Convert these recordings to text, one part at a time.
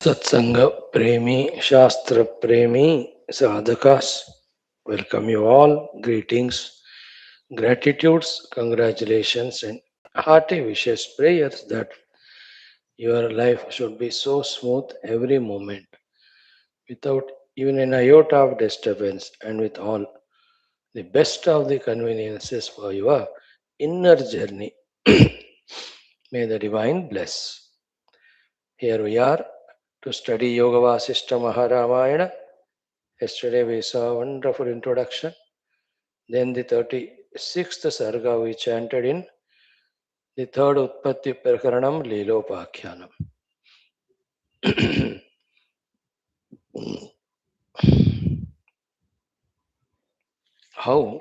Satsanga Premi, Shastra Premi, Sadhakas. Welcome you all. Greetings, gratitudes, congratulations, and hearty wishes, prayers that your life should be so smooth every moment without even an iota of disturbance and with all the best of the conveniences for your inner journey. May the divine bless. Here we are to study Yoga Vaashishtha Maha Ramayana. Yesterday we saw a wonderful introduction. Then the 36th Sarga we chanted in the third Utpatthi Prakaranam Leelopakhyanam. How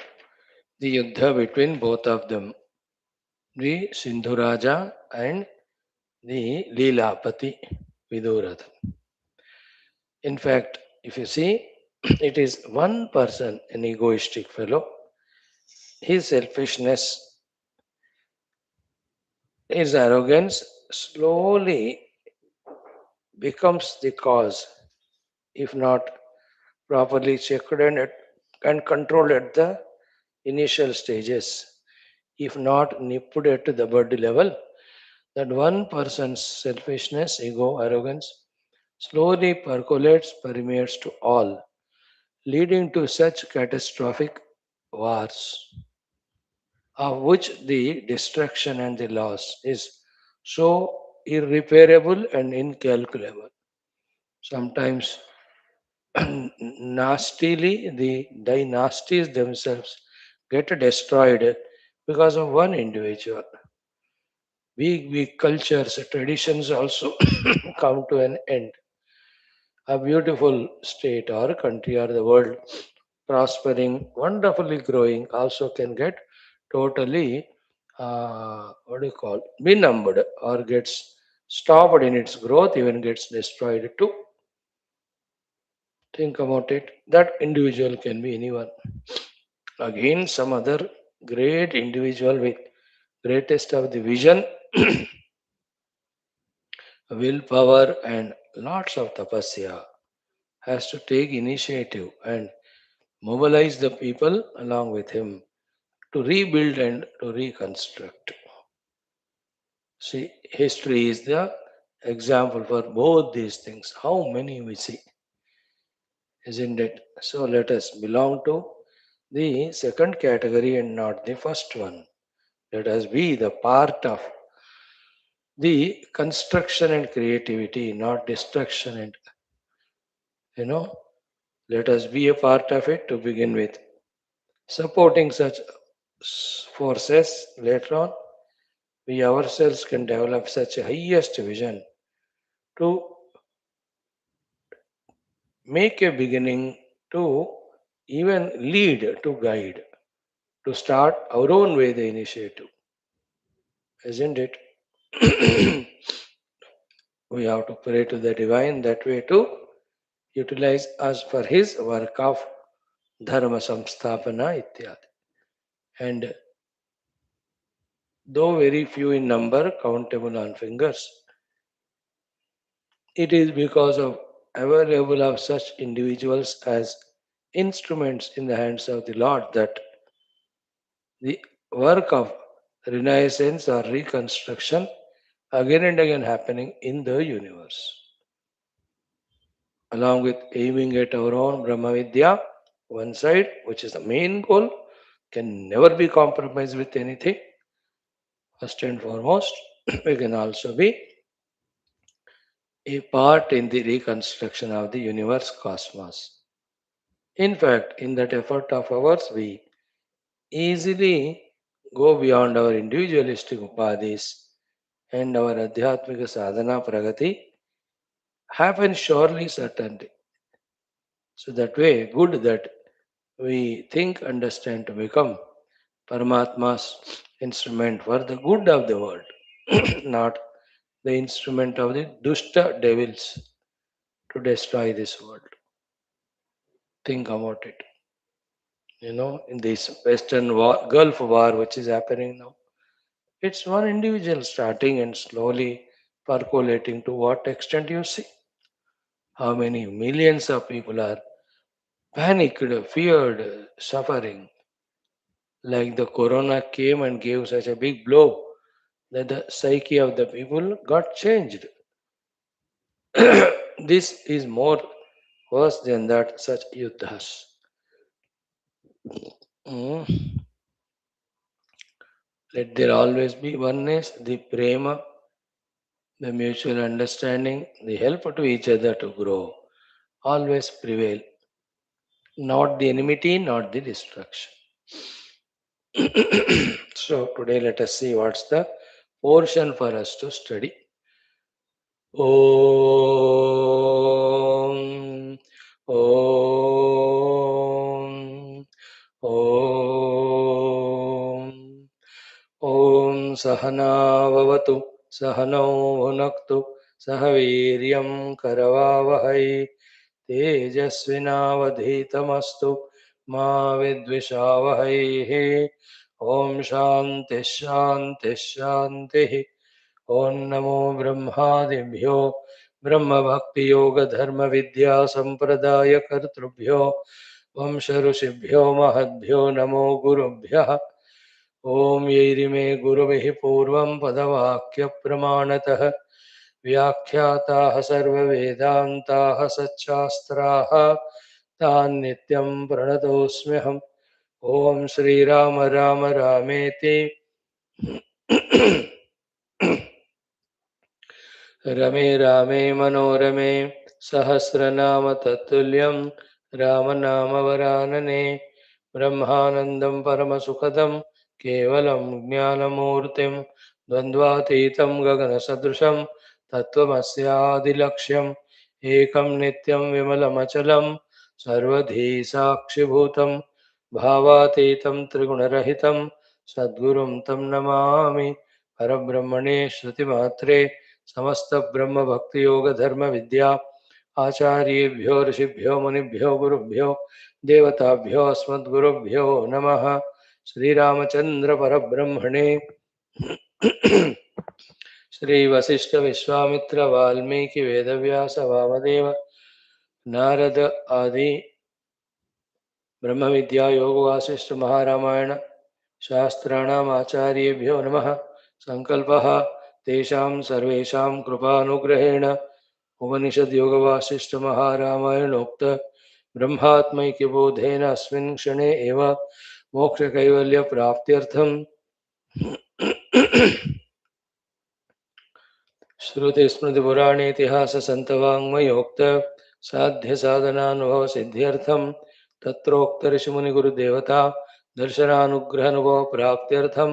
the Yuddha between both of them, the Sindhu Raja and the Leelapati Viduratha. In fact, if you see, it is one person, an egoistic fellow, his selfishness, his arrogance slowly becomes the cause, if not properly checked and controlled at the initial stages, if not nipped at the body level, that one person's selfishness, ego, arrogance slowly percolates, permeates to all, leading to such catastrophic wars, of which the destruction and the loss is so irreparable and incalculable. Sometimes nastily, the dynasties themselves get destroyed because of one individual. Weak cultures, traditions also come to an end. A beautiful state or country or the world prospering, wonderfully growing, also can get totally, what do you call, benumbed or gets stopped in its growth, even gets destroyed too. Think about it. That individual can be anyone. Again, some other great individual with greatest of the vision, willpower, and lots of tapasya has to take initiative and mobilize the people along with him to rebuild and to reconstruct. See, history is the example for both these things. How many we see, isn't it? So let us belong to the second category and not the first one. Let us be the part of the construction and creativity, not destruction. And you know, let us be a part of it to begin with. Supporting such forces later on, we ourselves can develop such a highest vision to make a beginning, to even lead, to guide, to start our own way the initiative, isn't it? We have to pray to the divine that way to utilize us for his work of dharma samstapana ityadi. And though very few in number, countable on fingers, it is because of available of such individuals as instruments in the hands of the Lord that the work of renaissance or reconstruction again and again happening in the universe. Along with aiming at our own Brahma Vidya, one side, which is the main goal, can never be compromised with anything. First and foremost, we can also be a part in the reconstruction of the universe cosmos. In fact, in that effort of ours, we easily go beyond our individualistic upadhis and our adhyatmika sadhana pragati happens surely, certainly. So that way, good that we think, understand to become Paramatma's instrument for the good of the world, not the instrument of the dushta devils to destroy this world. Think about it. In this Western war, Gulf War, which is happening now, it's one individual starting and slowly percolating to what extent you see. How many millions of people are panicked, feared, suffering. Like the corona came and gave such a big blow that the psyche of the people got changed. This is more worse than that such yuddhas. Mm. Let there always be oneness, the prema, the mutual understanding, the help to each other to grow. Always prevail. Not the enmity, not the destruction. So today let us see what's the portion for us to study. Om, Om, Om, Om Sahanavavatu, Sahano Bhunaktu, Sahaviryam Karavavahai, तेजस्विनावधीतमस्तु मा विद्विषावहैः ॐ शान्तिः शान्तिः शान्तिः ॐ नमो ब्रह्मादिभ्यो ब्रह्मभक्तियोगधर्मविद्यासम्प्रदायकर्तृभ्यो वंश ऋषिभ्यो महद्भ्यो नमो गुरुभ्यः ॐ यैरिमे गुरुभिः पूर्वं पदवाक्यप्रमाणतः व्याख्याताः सर्ववेदान्ताः सच्चास्त्राः तान् नित्यं प्रणतोऽस्म्यहम् ॐ श्रीराम राम रामेति रमे रामे मनोरमे सहस्रनाम तत्तुल्यं रामनामवरानने ब्रह्मानन्दं परमसुखदं केवलं ज्ञानमूर्तिं द्वन्द्वातीतं गगनसदृशं तत्त्वमस्यादिलक्ष्यम् एकं नित्यं विमलमचलं सर्वधी साक्षिभूतं भावातीतं त्रिगुणरहितं सद्गुरुं तं नमामि परब्रह्मणे श्रुतिमात्रे समस्त ब्रह्म भक्ति योग धर्म विद्या आचार्येभ्यो ऋषिभ्यो मुनिभ्यो गुरुभ्यो देवताभ्यो अस्मद्गुरुभ्यो नमः श्रीरामचंद्र परब्रह्मणे श्री वशिष्ठ विश्वामित्र वाल्मीकि वेदव्यास वामदेव नारद आदि ब्रह्म विद्या योग वासिष्ठ महारामायण शास्त्राणाम् आचार्येभ्यो नमः संकल्पः तेषां सर्वेषां कृपानुग्रहेण उपनिषद योग वासिष्ठ महारामायणोक्त ब्रह्मात्मैक्यबोधेन अस्मिन् क्षणे एव मोक्षकैवल्य प्राप्त्यर्थं श्रुति स्मृति पुराणे इतिहास संतवाङ्मयोक्त साध्य साधनानुभव सिद्ध्यर्थं तत्रोक्त ऋषि मुनि गुरुदेवता दर्शनानुग्रहानुभव प्राप्त्यर्थं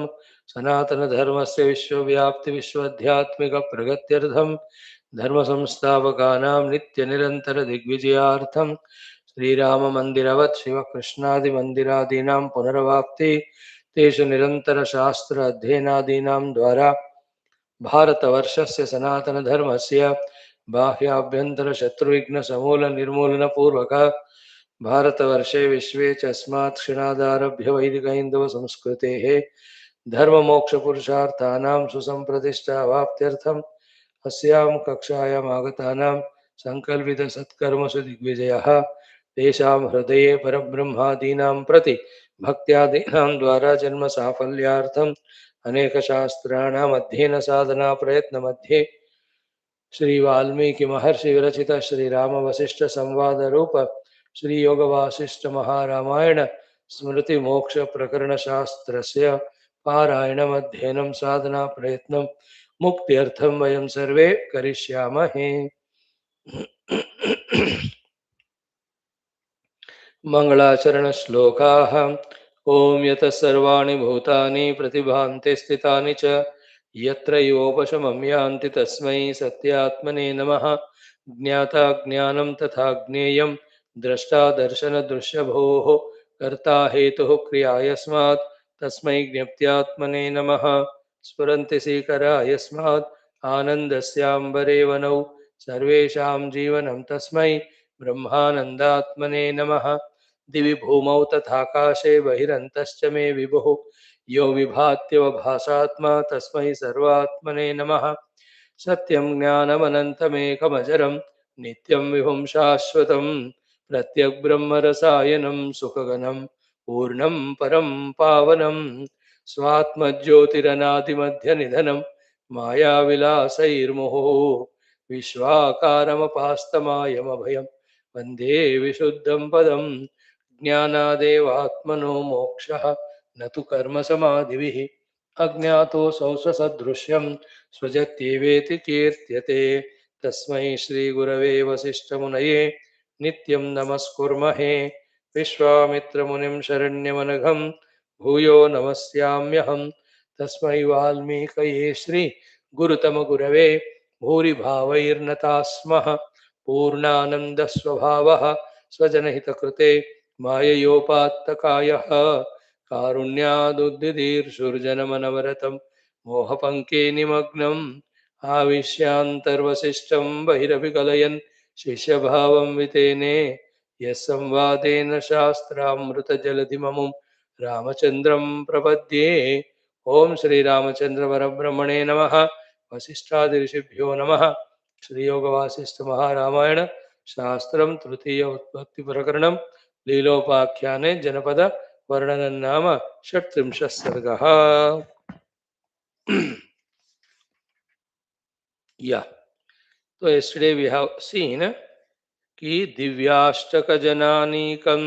सनातन धर्मस्य विश्वव्याप्ति विश्वाध्यात्मिक प्रगत्यर्थं धर्म संस्थापकानां नित्य निरंतर दिग्विजयार्थं श्रीराम मंदिरवत् शिव कृष्णादि मंदिरादीनां पुनर्वाप्ति तेषु निरंतर शास्त्र अध्ययनादीनां द्वारा भारतवर्षस्य सनातनधर्मस्य बाह्याभ्यन्तर शत्रुविघ्न समूल निर्मूलन पूर्वक भारतवर्षे विश्वे च अस्मात् क्षणादारभ्य वैदिक हिन्दव संस्कृतेः धर्ममोक्षपुरुषार्थानां सुसम्प्रतिष्ठावाप्त्यर्थम् अस्यां कक्षायाम् आगतानां सङ्कल्पितसत्कर्मसु दिग्विजयः तेषां हृदये परब्रह्मादीनां प्रति भक्त्यादीनां द्वारा जन्म साफल्यार्थम् अनेक शास्त्राणाम् अध्ययन साधना प्रयत्न मध्ये श्री वाल्मीकि महर्षि विरचित श्री राम वशिष्ठ संवाद रूप श्री योग वासिष्ठ महारामायण स्मृति मोक्ष प्रकरण शास्त्रस्य पारायणम् अध्ययनं साधना प्रयत्नं मुक्त्यर्थं वयं सर्वे करिष्यामहे। मंगलाचरण श्लोकाः ओम यतः सर्वाणि भूतानि प्रतिभान्ते स्थितानि च यत्र योपशमं यान्ति तस्मै सत्यात्मने नमः। ज्ञाता ज्ञानं तथा ज्ञेयं द्रष्टा दर्शन दृश्यभोः कर्ता हेतुः क्रिया यस्मात् तस्मै ज्ञप्त्यात्मने नमः। स्फुरन्ति सीकरा यस्मात् आनन्दस्याम्बरे वनौ सर्वेषां जीवनं तस्मै ब्रह्मानन्दात्मने नमः। दिवि भूमौ तथाकाशे बहिरन्तश्च मे विभुः यो विभात्यवभासात्मा तस्मै सर्वात्मने नमः। सत्यं ज्ञानमनन्तमेकमजरं नित्यं विभुं शाश्वतं प्रत्यग्ब्रह्मरसायनं सुखगनं पूर्णं परं पावनं स्वात्मज्योतिरनादिमध्यनिधनं मायाविलासैर्मुहुः विश्वाकारमपास्तमायमभयं वन्दे विशुद्धं पदं ज्ञानादेवात्मनो मोक्षः न तु कर्मसमाधिभिः अज्ञातोऽसौ स्वसदृश्यं स्वजत्येवेति कीर्त्यते तस्मै श्रीगुरवे वसिष्ठमुनये नित्यं नमस्कुर्महे विश्वामित्रमुनिं शरण्यमनघं भूयो नमस्याम्यहं तस्मै वाल्मीकये श्रीगुरुतमगुरवे भूरिभावैर्नताः स्मः पूर्णानन्दस्वभावः स्वजनहितकृते माययोपात्तकायः कारुण्यादुद्दिदीर्षुर्जनमनवरतं मोहपङ्के निमग्नम् आविश्यान्तर्वसिष्ठं बहिरभिकलयन् शिष्यभावं वितेने यः संवादेन शास्त्रामृतजलधिममुं रामचन्द्रं प्रपद्ये ॐ श्रीरामचन्द्रपरब्रह्मणे नमः वसिष्ठादिऋषिभ्यो नमः श्रीयोगवासिष्ठमहारामायण शास्त्रं तृतीय उत्पत्तिप्रकरणं लीलोपाख्याने जनपद वर्णनं नाम षट्त्रिंशः सर्गः Yeah. So yesterday we have seen कि दिव्याष्टकजनानीकं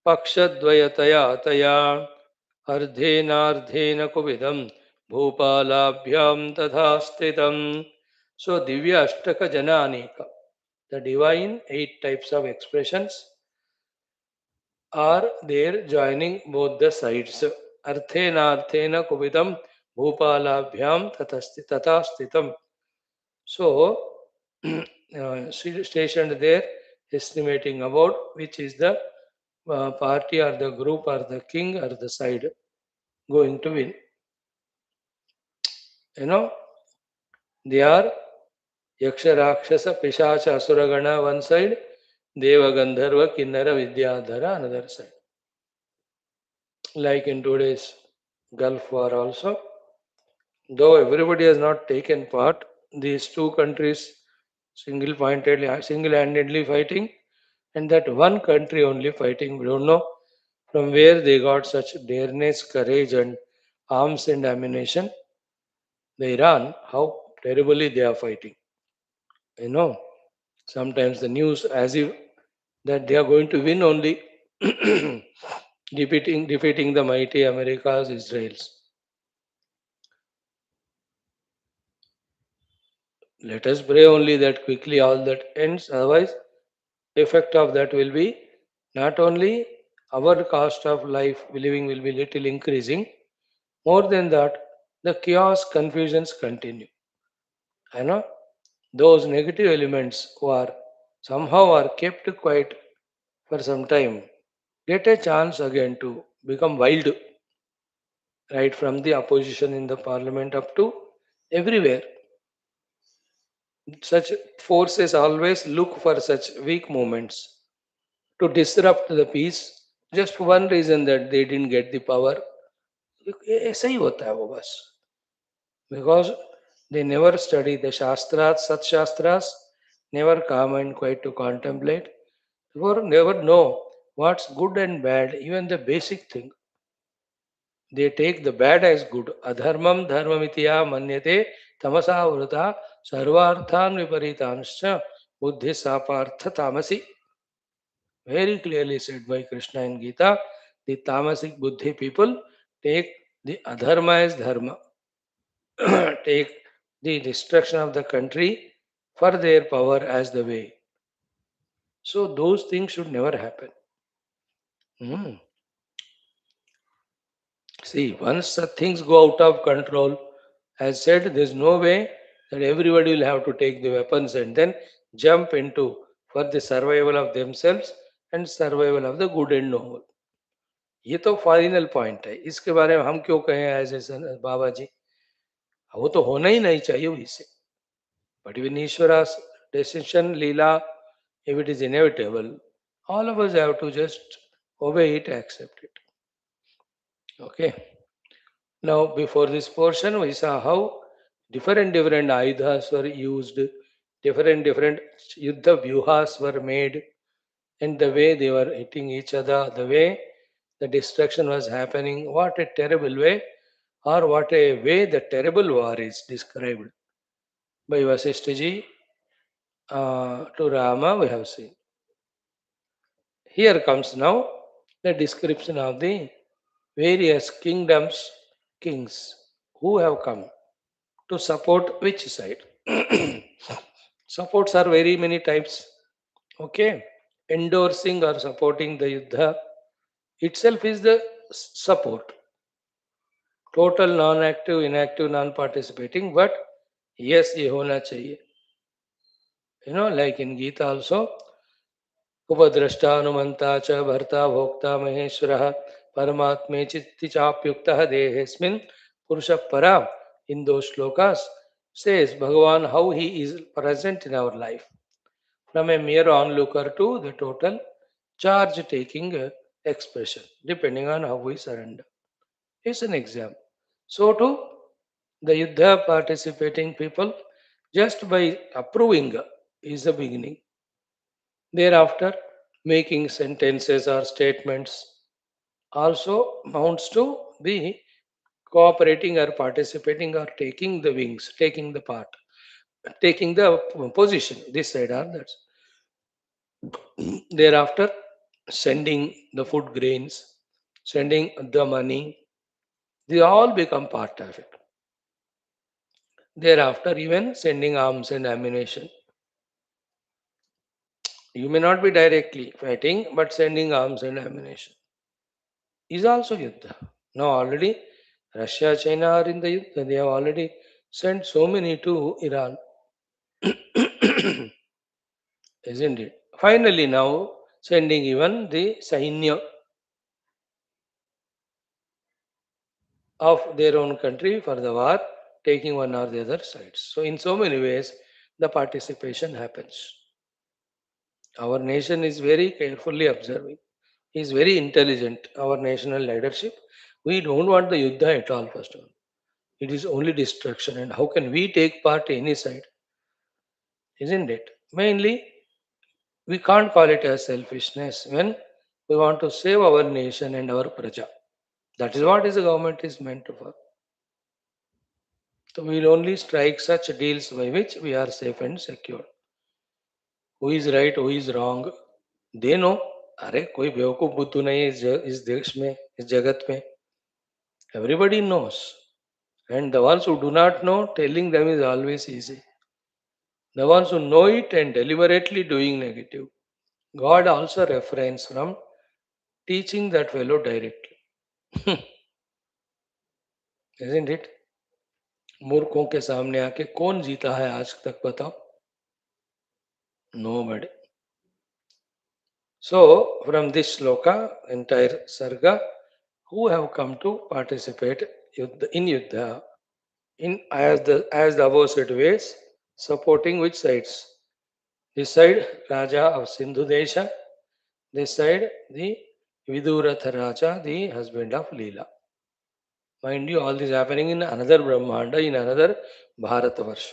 पक्षद्वयतया तया अर्धेनार्धेन कुविदं भूपालाभ्यां तथा स्थितम्. So Divya Ashtaka Jananika, the divine 8 types of expressions are there joining both the sides. Arthena kuvidam bhupalabhyam tata sthitam. So, stationed there, estimating about which is the party or the group or the king or the side going to win. You know, they are Yaksha, Rakshasa, Pishacha, Asuragana one side, Deva, Gandharva, Kinnara, Vidyadhara another side. Like in today's Gulf War also, though everybody has not taken part, these two countries single-handedly fighting, and that one country only fighting. We don't know from where they got such dareness, courage, and arms and ammunition. The Iran, how terribly they are fighting. You know, sometimes the news as if that they are going to win only, defeating the mighty Americas, Israel's. Let us pray only that quickly all that ends. Otherwise, effect of that will be not only our cost of life living will be little increasing, more than that, the chaos, confusions continue. I know those negative elements who are somehow are kept quiet for some time get a chance again to become wild, right from the opposition in the parliament up to everywhere. Such forces always look for such weak moments to disrupt the peace. Just one reason that they didn't get the power. ऐसा ही होता है वो बस. Because they never study the Shastras, Sat Shastras, never come and quite to contemplate, or never know what's good and bad, even the basic thing. They take the bad as good. Adharmam dharmamitya manyate tamasa vrata sarvarthan viparitanscha buddhi sapartha tamasi. Very clearly said by Krishna in Gita, the tamasic buddhi people take the adharma as dharma, take the destruction of the country for their power as the way. So those things should never happen. Hmm. See, once the things go out of control, as said, there's no way that everybody will have to take the weapons and then jump into for the survival of themselves and survival of the good and noble. ये तो final point है, इसके बारे में हम क्यों कहें as a बाबा जी, वो तो होना ही नहीं चाहिए वैसे. But when Ishvara's decision, Leela, if it is inevitable, all of us have to just obey it, accept it. Okay. Now, before this portion, we saw how different ayudhas were used Different Yuddha Vyuhas were made, and the way they were hitting each other, the way the destruction was happening, what a terrible way, or what a way the terrible war is described by Vasishthaji to Rama, we have seen. Here comes now the description of the various kingdoms, kings who have come to support which side. Supports are very many types. Okay, endorsing or supporting the Yuddha itself is the support. Total non-active, inactive, non-participating, but yes, ये होना चाहिए. Like in Gita also, उपद्रष्टा अनुमंता च भर्ता भोक्ता महेश्वरः परमात्मे चित्ति चाप्युक्तः देहेस्मिन् पुरुष परा. In those shlokas says Bhagavan how he is present in our life from a mere onlooker to the total charge taking expression depending on how we surrender. It's an example. So too the Yuddha participating people just by approving is the beginning. Thereafter, making sentences or statements also amounts to the cooperating or participating or taking the wings, taking the part, taking the position, this side or that. Thereafter, sending the food grains, sending the money, they all become part of it. Thereafter, even sending arms and ammunition. You may not be directly fighting, but sending arms and ammunition is also Yuddha. Now already Russia, China are in the Yuddha. They have already sent so many to Iran, isn't it? Finally now sending even the Sainya of their own country for the war, taking one or the other sides. So in so many ways the participation happens. Our nation is very carefully observing. Is very intelligent, our national leadership. We don't want the Yuddha at all, first of all. It is only destruction. And how can we take part any side? Isn't it? Mainly, we can't call it as selfishness when we want to save our nation and our praja. That is what is the government is meant for. So we will only strike such deals by which we are safe and secure. Who is right, who is wrong? They know. अरे कोई बेवकूफ बुद्धू नहीं है इस देश में इस जगत में. Everybody knows. And the ones who do not know, telling them is always easy. The ones who know it and deliberately doing negative. God also refrains from teaching that fellow directly. Isn't it? मूर्खों के सामने आके कौन जीता है आज तक बताओ? Nobody. So from this sloka, entire sarga, who have come to participate in Yuddha, in as the above said ways, supporting which sides? This side, Raja of Sindhu Desha. This side, the Viduratha Raja, the husband of Leela. Mind you, all this happening in another Brahmanda, in another Bharatavarsha.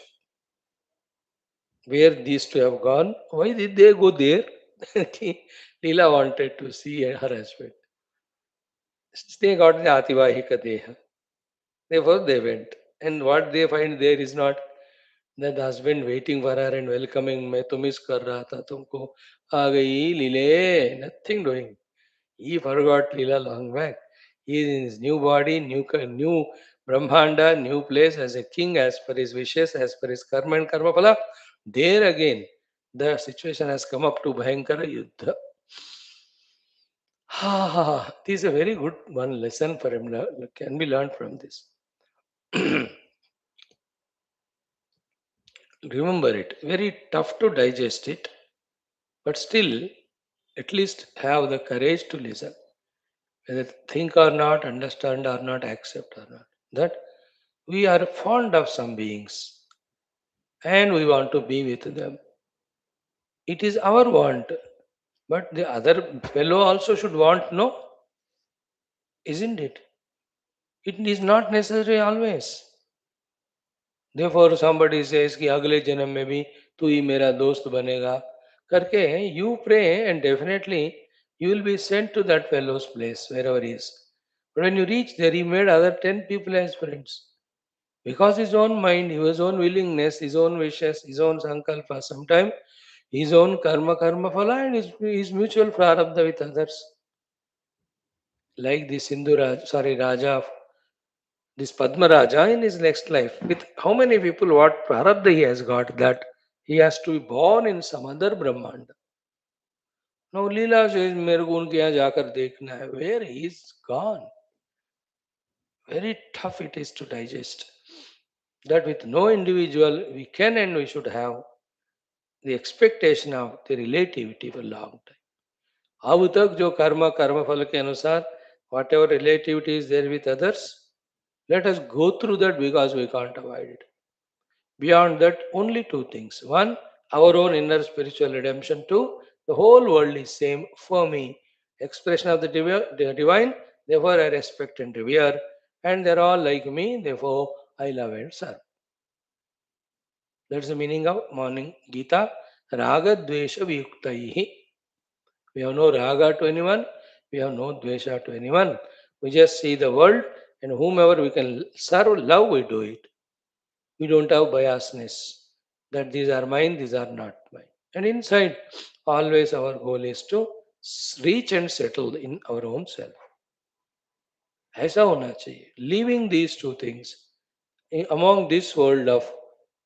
Where these two have gone, why did they go there? Leela wanted to see her husband. They got the Ativahika Deha. Therefore, they went. And what they find there is not that the husband waiting for her and welcoming, मैं तो miss कर रहा था तुमको आ गई लीले. Nothing doing. He forgot Leela long back. He is in his new body, new Brahmanda, new place as a king, as per his wishes, as per his karma and karma phala. There again, the situation has come up to Bhayankara Yuddha. Ha ha ha. This is a very good one lesson for him. Can be learned from this. Remember it. Very tough to digest it, but still, at least have the courage to listen. Whether think or not, understand or not, accept or not. That we are fond of some beings and we want to be with them. It is our want, but the other fellow also should want, no? Isn't it? It is not necessary always. Therefore, somebody says कि अगले जन्म में भी तू ही मेरा दोस्त बनेगा करके you pray and definitely you will be sent to that fellow's place wherever he is. But when you reach there, he made other 10 people as friends. Because his own mind, his own willingness, his own wishes, his own sankalpa, sometimes his own karma phala and his mutual prarabdha with others. Like the Raja of this Padma Raja in his next life. With how many people, what prarabdha he has got that he has to be born in some other Brahmanda. Now Leela says, मेरे को उनके यहाँ जाकर देखना है. Where he is gone. Very tough it is to digest. That with no individual we can and we should have the expectation of the relativity for a long time. अब तक जो कर्म फल के अनुसार whatever relativity is there with others, let us go through that because we can't avoid it. Beyond that, only two things. One, our own inner spiritual redemption. Two, the whole world is same for me. Expression of the divine, therefore I respect and revere. And they're all like me, therefore I love and serve. That's the meaning of morning Gita. Raga Dvesha Viyuktaihi. We have no raga to anyone, we have no dvesha to anyone. We just see the world and whomever we can serve, love, we do it. We don't have biasness that these are mine, these are not mine. And inside, always our goal is to reach and settle in our own self. ऐसा होना चाहिए. Leaving these two things among this world of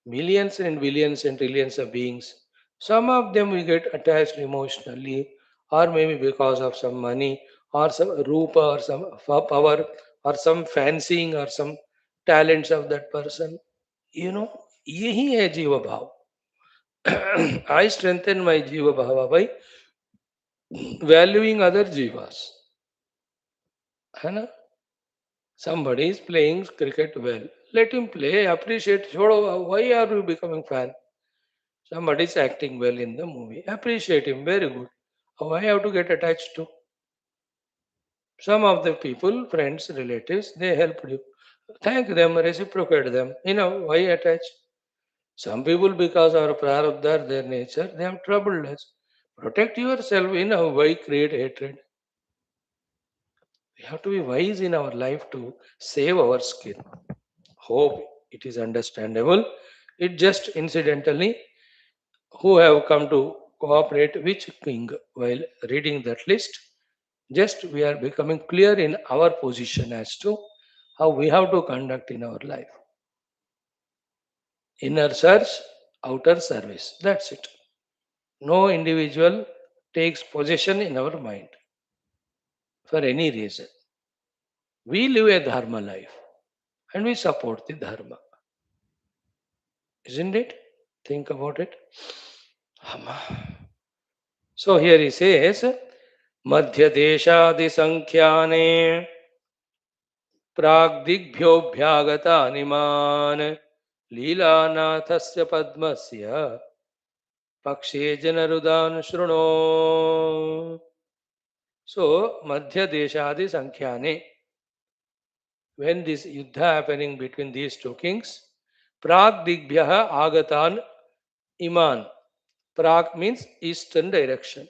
millions and billions and trillions of beings, some of them we get attached emotionally, or maybe because of some money, or some rupa, or some power, or some fancying, or some talents of that person. You know, यही है जीव भाव. I strengthen my jiva bhava by valuing other jivas. है ना? Somebody is playing cricket well. Let him play, appreciate. छोड़ो, why are you becoming fan? Somebody is acting well in the movie. Appreciate him, very good. Why have to get attached to? Some of the people, friends, relatives, they helped you. Thank them, reciprocate them. Why attach? Some people, because our prarabdha, their nature, they have troubled us. Protect yourself. Why create hatred? We have to be wise in our life to save our skin. Hope it is understandable. It just incidentally who have come to cooperate which king while reading that list. Just we are becoming clear in our position as to how we have to conduct in our life. Inner search, outer service. That's it. No individual takes possession in our mind for any reason. We live a dharma life and we support the dharma. Isn't it? Think about it. So here he says, Madhya Deshadi Sankhyaane Pragdigbhyobhyagata Animan Leelanathasya Padmasya Pakshe Janarudan Shruno. So Madhya Deshadi Sankhyaane, when this yuddha happening between these two kings, Pragdigbhyaha Agatan Iman. Prag means eastern direction.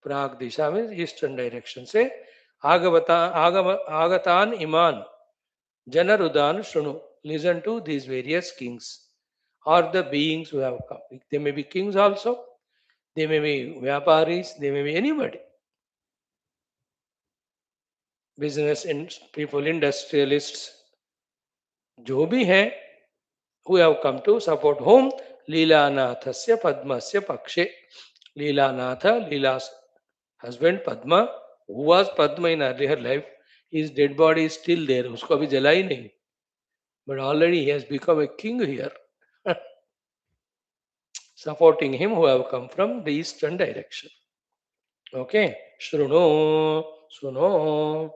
Prag Disha means eastern direction. Say Agatan Iman. Janarudan Shunu. Listen to these various kings or the beings who have come. They may be kings also. They may be Vyaparis. They may be anybody. Business people, industrialists. जो भी हैं, who have come to support whom? Leelanathasya Padmasya Pakshe. Leelanatha, Leela's husband Padma, who was Padma in earlier life, his dead body is still there. उसको अभी जला ही नहीं. But already he has become a king here. Supporting him who have come from the eastern direction. Okay. Shruno, suno.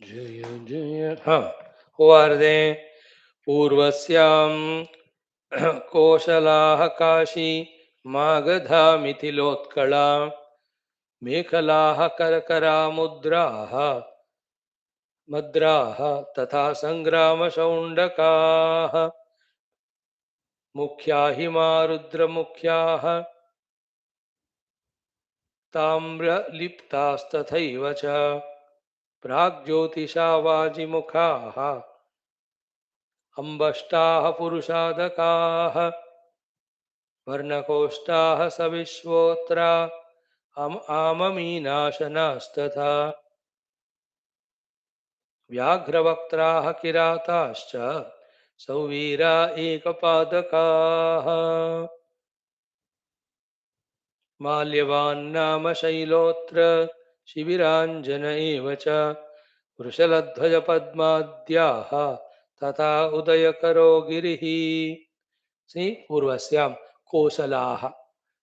Jaya Jaya. Who are they? Purvasyam Koshalaha Kashi Magadha Mithilotkala Mekhalaha Karakara Mudraha मद्राः तथा सङ्ग्रामशौण्डकाः मुख्या हिमारुद्रमुख्याः ताम्रलिप्तास्तथैव च प्राग्ज्योतिषावाजिमुखाः अम्बष्टाः पुरुषादकाः वर्णकोष्ठाः सविश्वोत्रा आममीनाशनास्तथा व्याघ्रवक्त्राः किराताश्च सौवीरा एकपादकाः माल्यवान्नाम शैलोऽत्र शिबिराञ्जन एव च वृषलध्वजपद्माद्याः तथा उदयकरो गिरिः. See, Purvasyam, Kosalaha,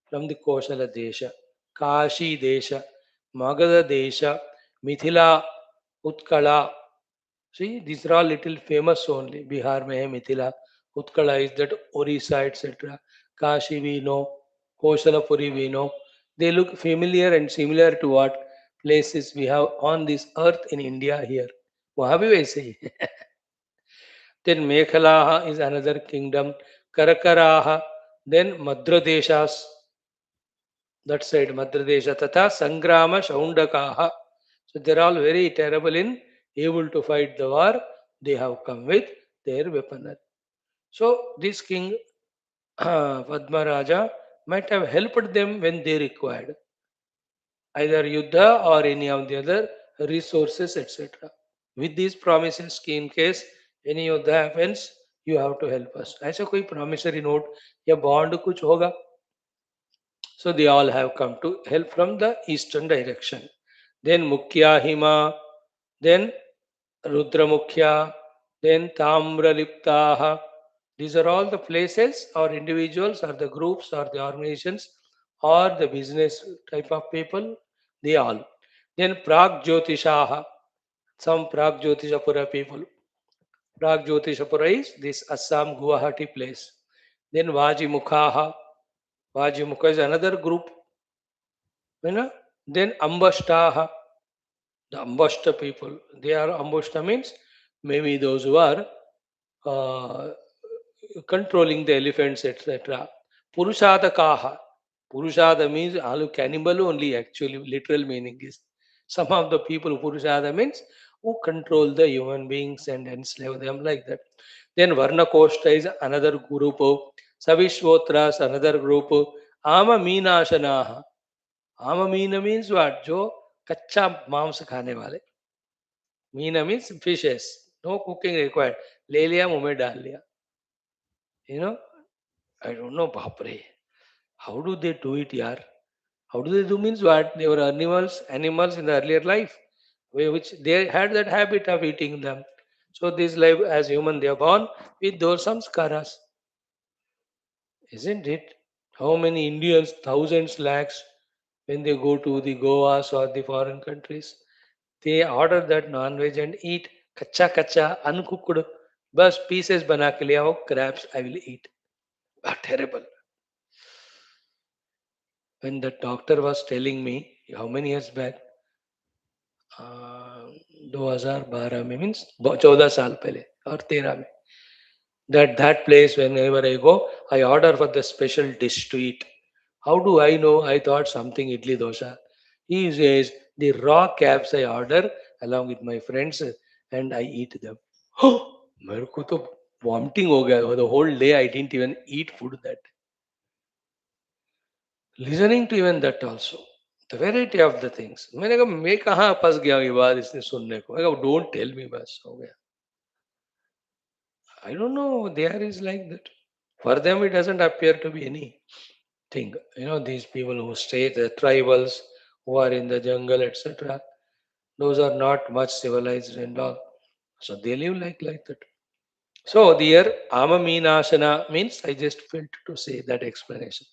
from the Kosala Desha, Kashi Desha, Magadha Desha, Mithila, Utkala. See, these are all little famous only. Bihar mein hai Mithila, Utkala is that Orissa, etc. Kashi we know, Koshalapuri we know. They look familiar and similar to what places we have on this earth in India here. वहाँ भी वैसे ही. Then Mekhalaha is another kingdom. Karakaraha, then Madradeshas, that side Madradesha, Tata Sangrama Shaundakaha. So they're all very terrible in able to fight the war. They have come with their weaponry. So this king Padmaraja might have helped them when they required either Yuddha or any of the other resources, etc. With these promises कि in case any युद्ध happens, you have to help us. ऐसा कोई promissory note या bond कुछ होगा. So they all have come to help from the eastern direction. Then Mukhya Hima, then Rudra Mukhya, then Tamra Liptaha. These are all the places or individuals or the groups or the organizations or the business type of people. They all. Then Prag Jyotishaha, some Prag Jyotishapura people. Prag Jyotishapura is this Assam Guwahati place. Then Vajimukhaha. Vajimukha is another group. You know? Then Ambashtaha, the Ambashta people. They are Ambashta means maybe those who are uh, controlling the elephants, etc. Purushadakaha. Purushada means all cannibal only actually, literal meaning is. Some of the people, Purushada means who control the human beings and enslave them like that. Then Varna Koshta is another group. Savishvotras another group. Ama Meenashanaha. Ama Meena means what? जो कच्चा मांस खाने वाले. Meena means fishes. No cooking required. ले लिया मुंह में डाल लिया. You know, I don't know, Bapre. How do they do it, yaar? How do they do means what? They were animals in the earlier life, which they had that habit of eating them. So this life as human, they are born with those samskaras, isn't it? How many Indians, thousands, lakhs, when they go to the Goas or the foreign countries, they order that non-veg and eat kacha kacha, uncooked, bus pieces bana ke liya ho, crabs I will eat. Ah, terrible. When the doctor was telling me how many years back, 2012 में means 14 साल पहले और 13 में, that place whenever I go, I order for the special dish to eat. How do I know? I thought something idli dosa. He says the raw caps I order along with my friends and I eat them. मेरे को तो vomiting हो गया. The whole day I didn't even eat food that day. Listening to even that also. The variety of the things. मैंने कहा मैं कहाँ फंस गया ये बात इसने सुनने को. मैं कहा don't tell me बस हो गया. I don't know. There is like that. For them, it doesn't appear to be anything. You know, these people who stay, the tribals who are in the jungle, etc. Those are not much civilized and all. So they live like that. So there, Amaminashana means I just felt to say that explanation.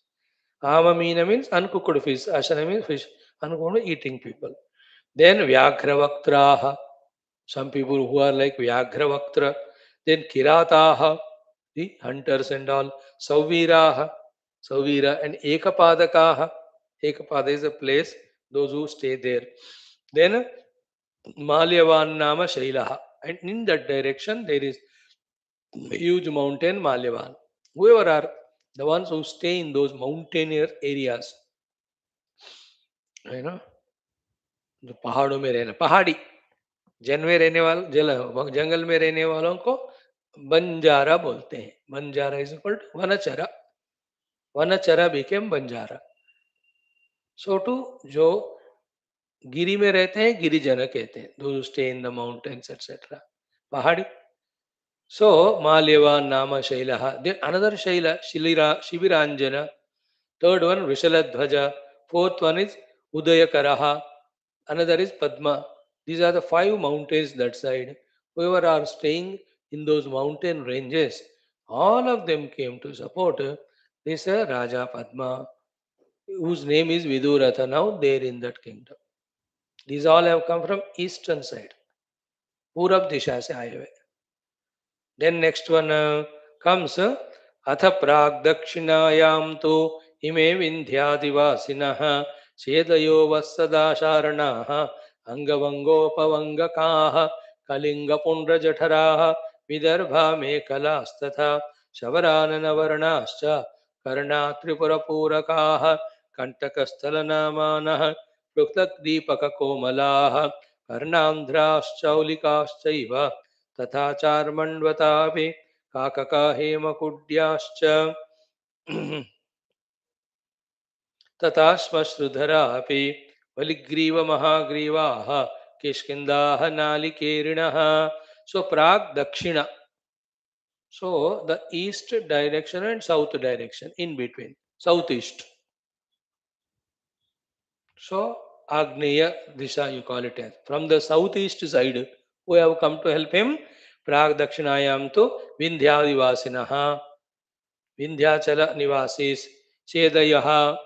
Amamina means uncooked fish. Ashana means fish. Uncooked eating people. Then Vyagravaktraha. Some people who are like Vyagravaktra. Then Kirataha, the hunters and all. Sauviraha, Sauvira and Ekapadakaha. Ekapada is a place, those who stay there. Then Malyavan Nama Shailaha. And in that direction, there is a huge mountain, Malyavan. Whoever are the ones who stay in those mountainier areas, you know, जो पहाड़ों में रहना, पहाड़ी जन में रहने वालों, जंगल में रहने वालों को बंजारा बोलते हैं. बंजारा इज इक्वल टू वनचरा. वनचरा बिकेम बंजारा. सो टू जो गिरी में रहते हैं गिरिजन कहते हैं. They stay in the mountains etcetera. पहाड़ी. So Malyavan Nama Shailaha. Then another Shaila, Shibiranjana. Third one Vishaladhvaja. Fourth one is Udayakaraha. Another is Padma. These are the 5 mountains that side. Whoever are staying in those mountain ranges, all of them came to support this Raja Padma, whose name is Viduratha, now there in that kingdom. These all have come from eastern side. Purab Disha se aaye हुए. Then next one comes Atha Prag Dakshinayam to Ime Vindhyadivasinaha Chedayo Vassada Sharanaha Angavangopavangakaha Kalinga Pundra Jataraha Vidarbha Mekalastatha Shavaranana Varnascha Karna Tripura Purakaha Kantakasthalanamanaha Pruktak Deepaka Komalaha Karnandhrashchaulikashchaiva तथा चार्मण्वतापि काकका हेमकुड्याश्च तथा श्मश्रुधरापि वलिग्रीवमहाग्रीवाः किष्किन्धाः नालिकेरिणः. So Prag Dakshina. So the east direction and south direction in between. Southeast. So Agneya Disha you call it as. From the southeast side, who have come to help him? Prag Dakshinayam to Vindhyadivasinaha. Vindhyachala Nivasis, Chedayaha,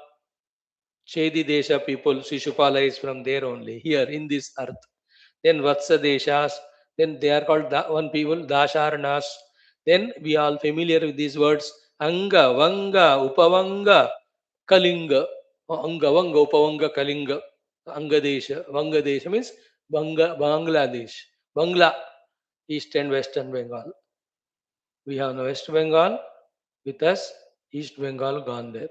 Chedi Desha people, Shishupala is from there only, here in this earth. Then Vatsa Deshas, then they are called one people, Dasharnas. Then we are all familiar with these words, Anga, Vanga, Upavanga, Kalinga. Anga, Vanga, Upavanga, Kalinga. Anga Desha. Vanga Desha means Bangladesh. Bangla, East and Western Bengal. We have the West Bengal with us, East Bengal gone there.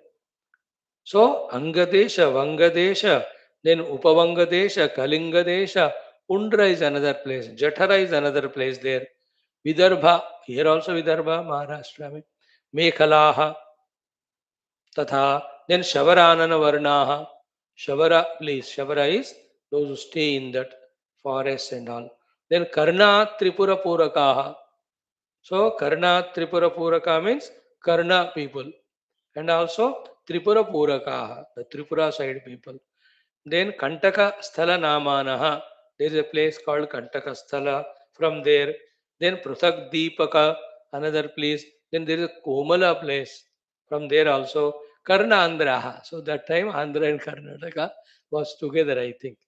So Angadesha, Vangadesha, then Upavangadesha, Kalingadesha, Undra is another place, Jatara is another place there. Vidarbha, here also Vidarbha, Maharashtra mein. Mekhalaha, Tatha, then Shavaranana Varnaha. Shavara, please, Shavara is those who stay in that forest and all. Then Karna Tripura Purakaha. So Karna Tripura Puraka means Karna people. And also Tripura Purakaha, the Tripura side people. Then Kantaka Sthala Namanaha, there is a place called Kantaka Sthala from there. Then Pruthak Deepaka, another place. Then there is a Komala place from there also. Karna Andraha. So that time Andhra and Karnataka was together, I think.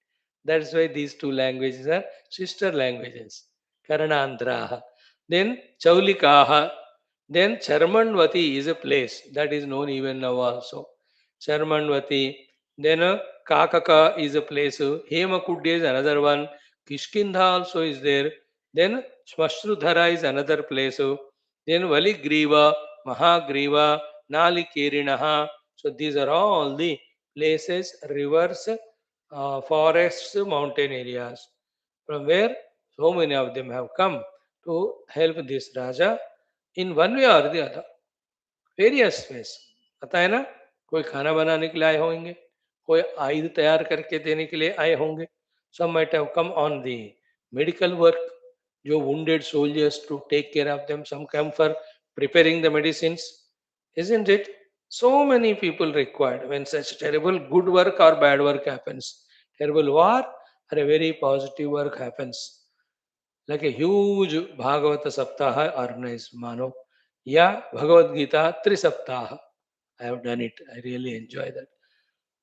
That's why these two languages are sister languages. Karna Andraha. Then Chaulikaha. Then Charmanvati is a place that is known even now also. Charmanvati. Then Kakaka is a place. Hemakudya is another one. Kishkindha also is there. Then Shmashrudhara is another place. Then Valigriva, Mahagriva, Nalikerinaha. So these are all the places, rivers, forests, mountain areas from where so many of them have come to help this Raja in one way or the other. Various ways. पता है ना, कोई खाना बनाने के लिए आए होंगे, कोई आयुध तैयार करके देने के लिए आए होंगे. Some might have come on the medical work, जो wounded soldiers to take care of them. Some come for preparing the medicines, isn't it? So many people required when such terrible good work or bad work happens. Terrible war or a very positive work happens. Like a huge Bhagavata Saptaha organized, Mano. Yeah, Bhagavad Gita Trisaptaha. I have done it. I really enjoy that.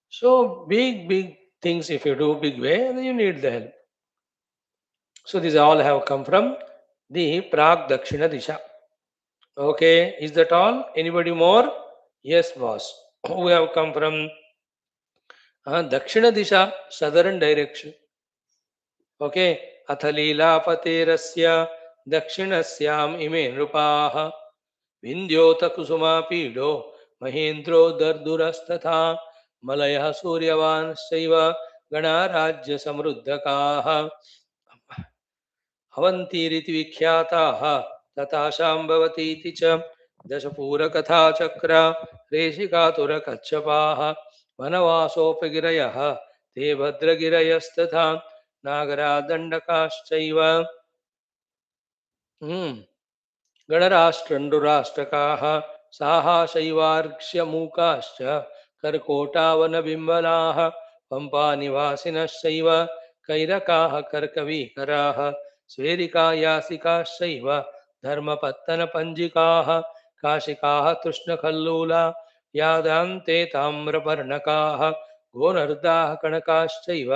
So big things if you do big way, then you need the help. So these all have come from the Prag Dakshina Disha. Okay, is that all? Anybody more? Yes, boss. We have come from Dakshina Disha, southern direction. Okay, अथ लीलापतेरस्य दक्षिणस्याम इमे नृपाः विन्ध्योत कुसुमापीडो महेन्द्रो दर्दुरस्तथा मलयः सूर्यवांश्चैव गणा राज्यसमृद्धकाः अवन्तीरिति विख्याताः तथा शाम्भवतीति च दशपूरकथा चक्र रेशिकातुरकच्छपाः वनवासोपगिरयः ते भद्रगिरयस्तथा नागरादण्डकाश्चैव गणराष्ट्रण्डुराष्ट्रकाः साहाशैवार्क्ष्यमूकाश्च कर्कोटावनबिम्बलाः पम्पानिवासिनश्चैव कैरकाः कर्कवीकराः स्वेरिकायासिकाश्चैव धर्मपत्तनपञ्जिकाः काशिकाः तृष्णखल्लूला यादान्ते ताम्रपर्णकाः गोनर्दाः कणकाश्चैव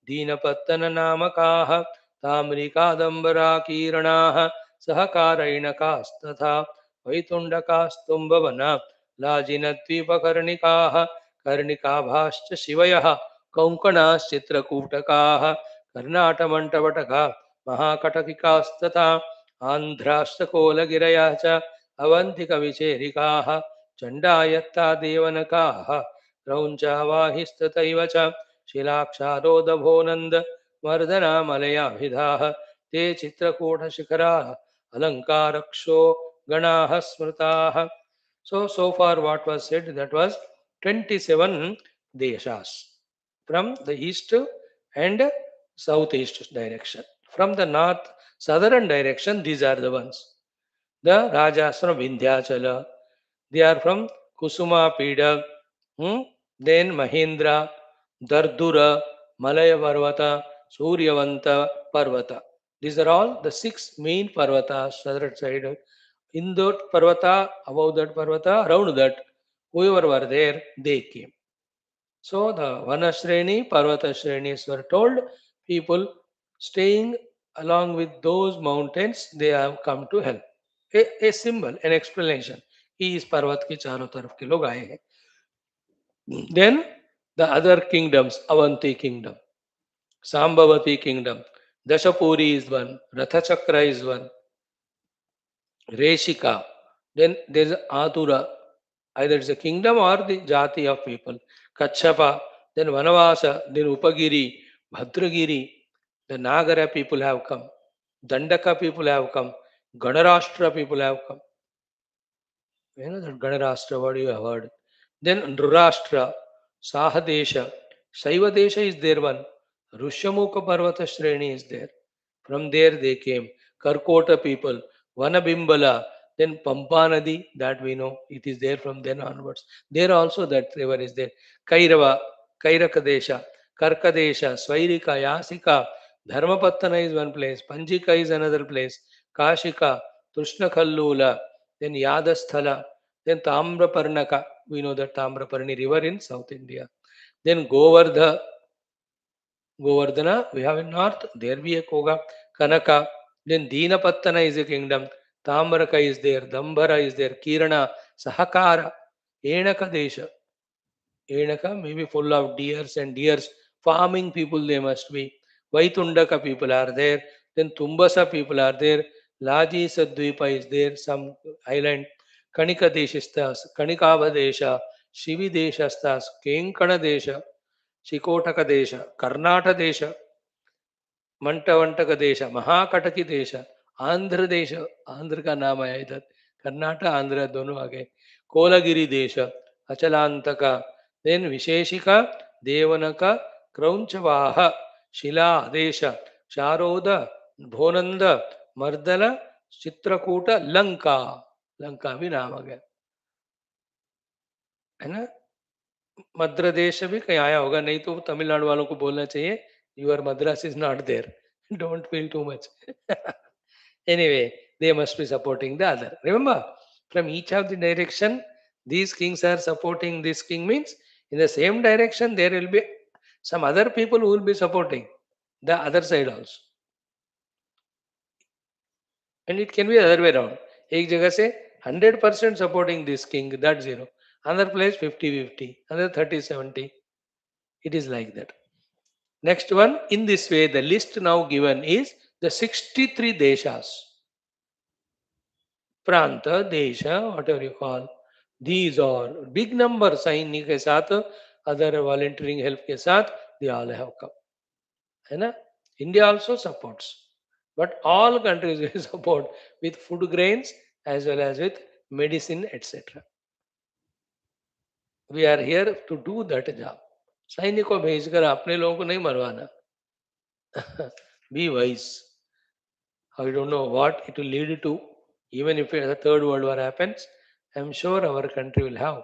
दीनपत्तननामकाः ताम्रिकादम्बराकीर्णाः सहकारैणकास्तथा वैतुण्डकास्तुम्बवना लाजिनद्वीपकर्णिकाः कर्णिकाभाश्च शिवयः कौङ्कणाश्चित्रकूटकाः कर्णाटमण्टवटका महाकटकिकास्तथा आन्ध्राश्चकोलगिरयः च अवन्तिकविचेरिकाः चण्डायत्ता देवनकाः क्रौञ्चावाहिस्तथैव च शिलाक्षारोदभोनन्द वर्धनामलयाभिधाः ते चित्रकूटशिखराः अलङ्कारक्षो गणाः स्मृताः. So far what was said, that was 27 deshas from the east and southeast direction. From the north, southern direction, these are the ones. The Rajas from Vindhyachala, they are from Kusuma Pida, then Mahindra, Dardura, Malaya Parvata, Suryavanta Parvata. These are all the six main Parvatas, southern side. In that Parvata, above that Parvata, around that, whoever were there, they came. So the Vanashreni, Parvata Shrenis were told, people staying along with those mountains, they have come to help. A symbol, an explanation. He is Parvat ke charo taraf ke log aaye hain. Then the other kingdoms, Avanti kingdom, Sambhavati kingdom, Dashapuri is one, Rathachakra is one, Reshika. Then there is Atura, either it's a kingdom or the jati of people. Kachapa, then Vanavasa, then Upagiri, Bhadragiri, the Nagara people have come, Dandaka people have come, Ganarashtra people have come. You know that Ganarashtra, what you have heard. Then Nrurashtra, Sahadesha, Saivadesha is there one. Rushamukha Parvata Shreni is there. From there they came. Karkota people, Vanabimbala, then Pampanadi, that we know, it is there from then onwards. There also that river is there. Kairava, Kairakadesha, Karkadesha, Swairika, Yasika, Dharmapattana is one place, Panjika is another place, Kashika, Tushnakallula, then Yadasthala, then Tamraparnaka, we know that Tamraparni river in South India. Then Govardhana, we have in north, there be a Koga, Kanaka, then Deenapattana is a kingdom, Tamraka is there, Dambara is there, Kirana, Sahakara, Enaka Desha. Enaka may be full of deers and deers, farming people they must be. Vaitundaka people are there, then Tumbasa people are there, Laji Sadvipa is there, some island, Kanika Deshistas, Kanikava Desha, Shivi Deshastas, Kenkana Desha, Shikotaka Desha, Karnata Desha, मंटवंटक देश महाकटकी देश आंध्र देश आंध्र का नाम है इधर कर्नाटक आंध्र दोनों आ गए कोलगिरी देश अचलांतक देन विशेषिका देवनक क्रौंचवाह शिला देश शारोद भोनंद मर्दल चित्रकूट लंका लंका भी नाम आ गया है ना मद्र देश भी कहीं आया होगा नहीं तो तमिलनाडु वालों को बोलना चाहिए your madras is not there. Don't feel too much. Anyway, they must be supporting the other. Remember, from each of the direction, these kings are supporting this king means in the same direction there will be some other people who will be supporting the other side also. And it can be the other way around. एक जगह से 100% supporting this king, that zero. Another place 50-50, another 30-70. It is like that. Next one, in this way, the list now given is the 63 deshas. Pranta, Desha, whatever you call. These are big number सैनिक के साथ other volunteering help के साथ they all have come. है ना? India also supports. But all countries will support with food grains as well as with medicine etc. We are here to do that job. सैनिक को भेजकर अपने लोगों को नहीं मरवाना. Be wise. I don't know what it will lead to. Even if the third world war happens, I'm sure our country will have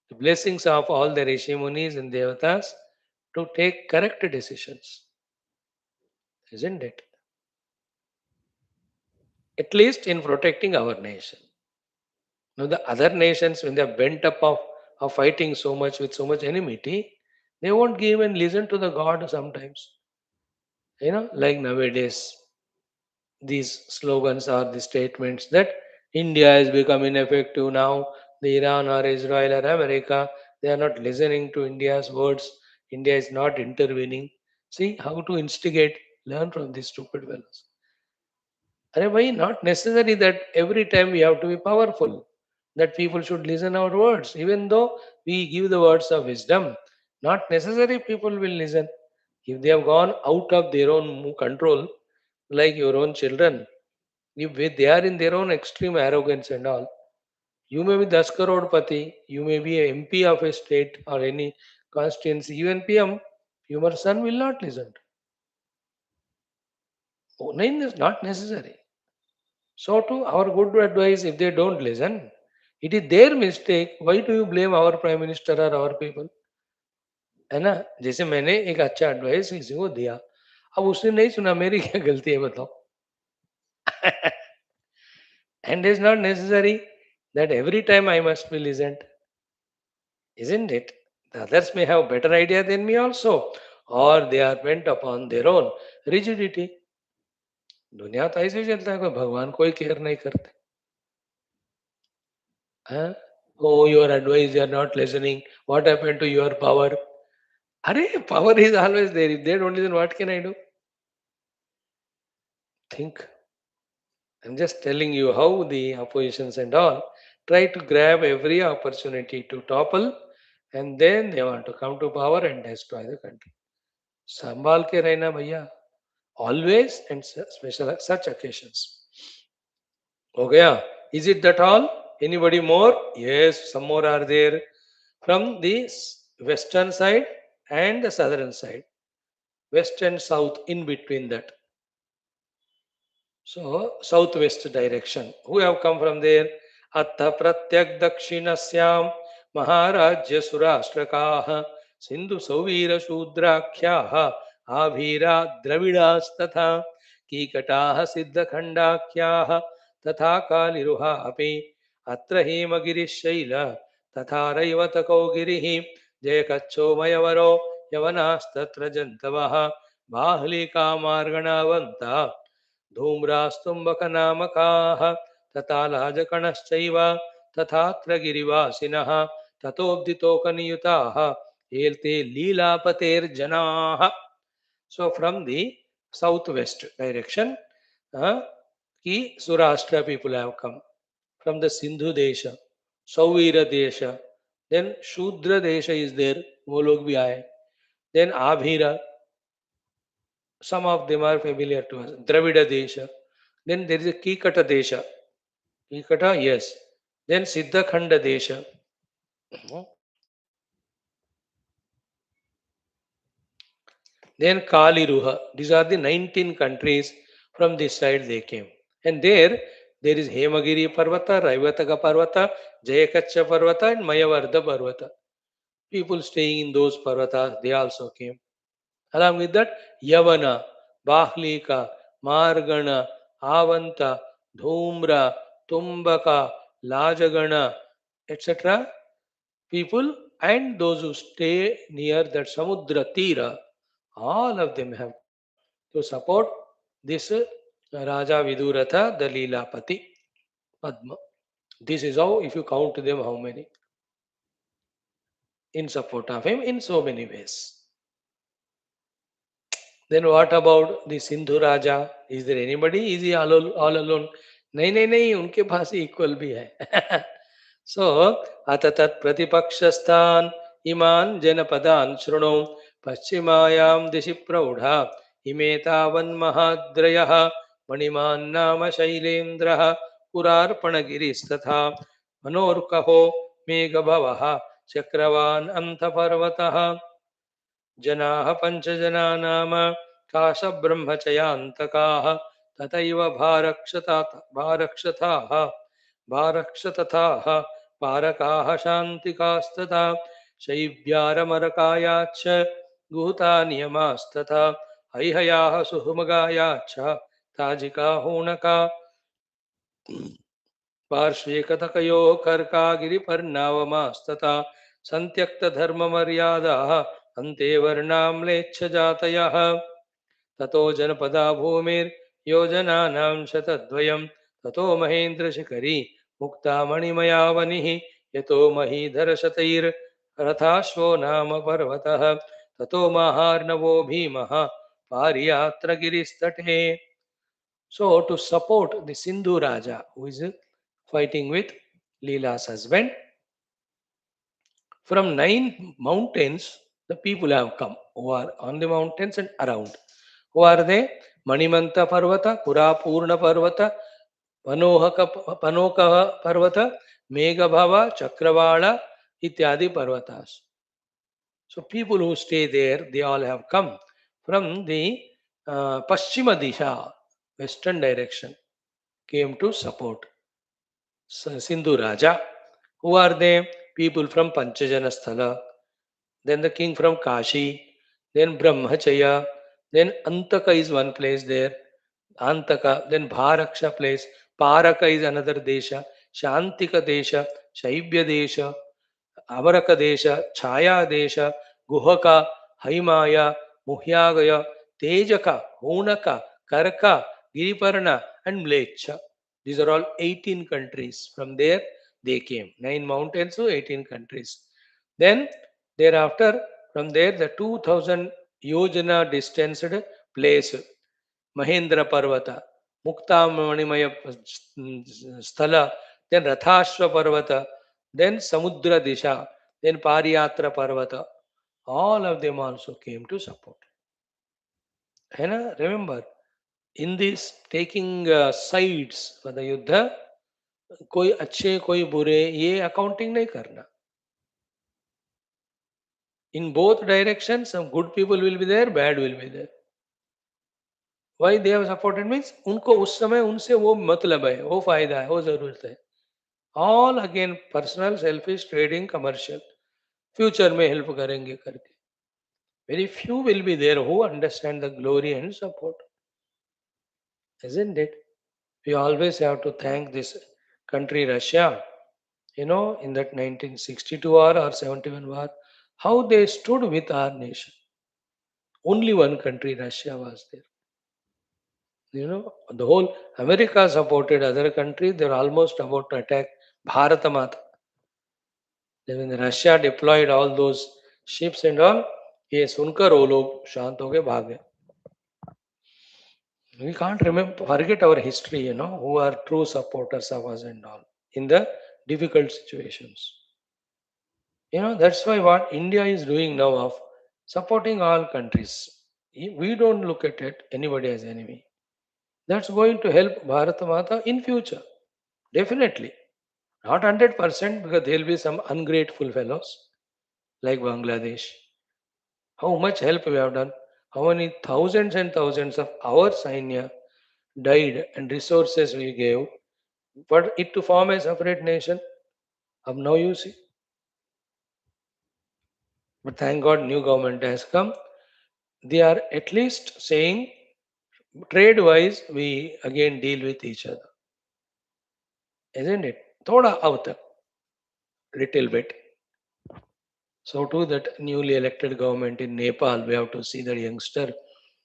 the blessings of all the Rishi Munis and Devatas to take correct decisions, isn't it? At least in protecting our nation. Now, the other nations, when they are bent up of fighting so much with so much enmity, they won't give and listen to the God sometimes. Like nowadays, these slogans or the statements that India has become ineffective now, the Iran or Israel or America, they are not listening to India's words. India is not intervening. See how to instigate, learn from these stupid fellows. Arey bhai, not necessary that every time we have to be powerful, that people should listen our words. Even though we give the words of wisdom, not necessary people will listen. If they have gone out of their own control, like your own children, they are in their own extreme arrogance and all. You may be 10 crore pati, you may be a MP of a state or any constituency, even PM, your son will not listen. Oh, no, it's not necessary. So, to our good advice, if they don't listen, it is their mistake. Why do you blame our prime minister or our people? है ना? जैसे मैंने एक अच्छा advice किसी को दिया, अब उसने नहीं सुना, मेरी क्या गलती है बताओ? And it's not necessary that every time I must be listened, isn't it? The others may have better idea than me also, or they are bent upon their own rigidity. दुनिया तो ऐसे ही चलता है, कोई भगवान कोई केयर नहीं करते. हाँ? Oh, your advice, you are not listening. What happened to your power? Arey, power is always there. If they don't listen, what can I do? Think. I'm just telling you how the oppositions and all try to grab every opportunity to topple, and then they want to come to power and destroy the country. संभाल के रहना भैया. Always and special such occasions. हो गया? Is it that all? Anybody more? Yes, some more are there from the western side and the southern side. West and south in between that. So, southwest direction. Who have come from there? Atta pratyak dakshinasya Maharajya Surashtrakaha Sindhu Sauvira Shudrakhyaha Avira Dravidas Tatha Kikataha Siddhakhandakyaha Tatha Kaliruha Api Atra Hemagiri Shaila Tatha Raivatako Girihi Jayakacho Mayavaro Yavanastatra Jantavaha Bahlika Marganavanta धूम्रास्तुम्बकनामकाः तथा लाजकणश्चैव तथात्र गिरिवासिनः ततोब्दितोकनियुताः एल्ते लीलापतेर्जनाः. So from the southwest direction, ki Surashtra people have come. From the Sindhu Desha, Sauvira Desha, then Shudra Desha is there, वो लोग भी आए. Then Abhira, some of them are familiar to us. Dravida Desha. Then there is a Kikata Desha. Kikata, yes. Then Siddhakhanda Desha. Then Kaliruha. These are the 19 countries from this side they came. And there is Hemagiri Parvata, Raivataka Parvata, Jayakacha Parvata, and Mayavardha Parvata. People staying in those Parvatas, they also came. Along with that, Yavana, Bahlika, Margana, Avanta, Dhumra, Tumbaka, Lajagana, etc. People and those who stay near that Samudra Tira, all of them have come to support this Raja Viduratha, the Leelapati Padma. This is how, if you count them, how many in support of him in so many ways. Then what about the Sindhu Raja? Is there anybody? Is he all alone? नहीं नहीं नहीं, उनके पास equal भी है. So अततत् प्रतिपक्षस्थान इमान जनपदान शृणु पश्चिमायां दिशि प्रौढ़ा इमे तावन्महाद्रयः मणिमान् नाम शैलेन्द्रः पुरार्पणगिरिस्तथा मनोर्कहो मेघभवः चक्रवान् अन्तपर्वतः जनाः पञ्चजना नाम काशब्रह्मचयान्तकाः तथैव भारक्षथाः पारकाः शान्तिकास्तथा शैब्यारमरकायाच्च गुहुता नियमास्तथा हैहयाः सुहुमगायाच्च ताजिका हूणका पार्श्वेकतकयोः कर्कागिरिपर्णावमास्तथा सन्त्यक्तधर्ममर्यादाः अन्ते वर्णाम्लेच्छजातयः ततो जनपदा भूमिर्योजनानां शतद्वयं ततो महेन्द्रशिखरी मुक्ता मणिमया वनिः यतो महीधरशतैर्रथाश्वो नाम पर्वतः ततो महार्णवो भीमः पारियात्रगिरिस्तटे. So to support the Sindhu Raja who is fighting with Leela's husband, from 9 mountains the people have come who are on the mountains and around. Who are they? Manimanta Parvata, Purapurna Parvata, Panoka Parvata, Meghabhava, Chakravala, Ityadi Parvatas. So people who stay there, they all have come from the Paschima Disha, western direction, came to support Sindhu Raja. Who are they? People from Panchajana Sthala, then the king from Kashi, then Brahmachaya, then Antaka is one place there, Antaka, then Bharaksha place, Paraka is another desha, Shantika desha, Shaibya desha, Amaraka desha, Chaya desha, Guhaka, Haimaya, Muhyagaya, Tejaka, Hunaka, Karka, Giriparna, and Mlecha. These are all 18 countries. From there they came. 9 mountains to 18 countries. Then thereafter, from there the 2000 yojana distanced place, Mahendra Parvata, Mukta Manimaya Sthala, then Rathashva Parvata, then Samudra Disha, then Pariyatra Parvata. All of them also came to support. है ना? Remember, in this taking sides for the युद्ध, कोई अच्छे कोई बुरे ये accounting नहीं करना. In both directions, some good people will be there, bad will be there. Why they have supported means उनको उस समय उनसे वो मतलब है, वो फायदा है, वो जरूरत है. All again personal, selfish, trading, commercial. Future में help करेंगे करके. Very few will be there who understand the glory and support. Isn't it? We always have to thank this country, Russia. You know, in that 1962 war or 71 war, how they stood with our nation. Only one country, Russia, was there. You know, the whole America supported other countries. They were almost about to attack Bharata Mata. Then when Russia deployed all those ships and all, ये सुनकर वो लोग शांत हो गए भाग गए. We can't remember, forget our history, you know, who are true supporters of us and all in the difficult situations. You know, that's why what India is doing now of supporting all countries. We don't look at it anybody as enemy. That's going to help Bharat Mata in future. Definitely. Not 100% because there will be some ungrateful fellows like Bangladesh. How much help we have done? How many thousands and thousands of our Sainya died and resources we gave for it to form a separate nation. Of now you see. But thank God new government has come. They are at least saying trade wise we again deal with each other. Isn't it? Thoda out little bit. So too that newly elected government in Nepal, we have to see the youngster.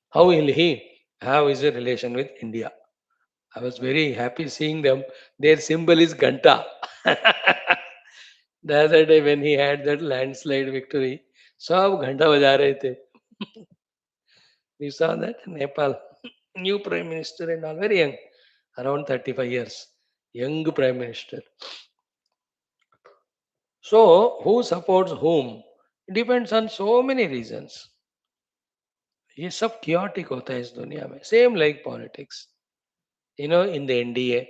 How will he have his relation with India? I was very happy seeing them. Their symbol is Ganta. The other day when he had that landslide victory, सब घंटा बजा रहे थे. We saw that in Nepal. New Prime Minister and all, very young, around 35 years. Young Prime Minister. So, who supports whom? It depends on so many reasons. ये सब chaotic होता है इस दुनिया में. Same like politics. In the NDA,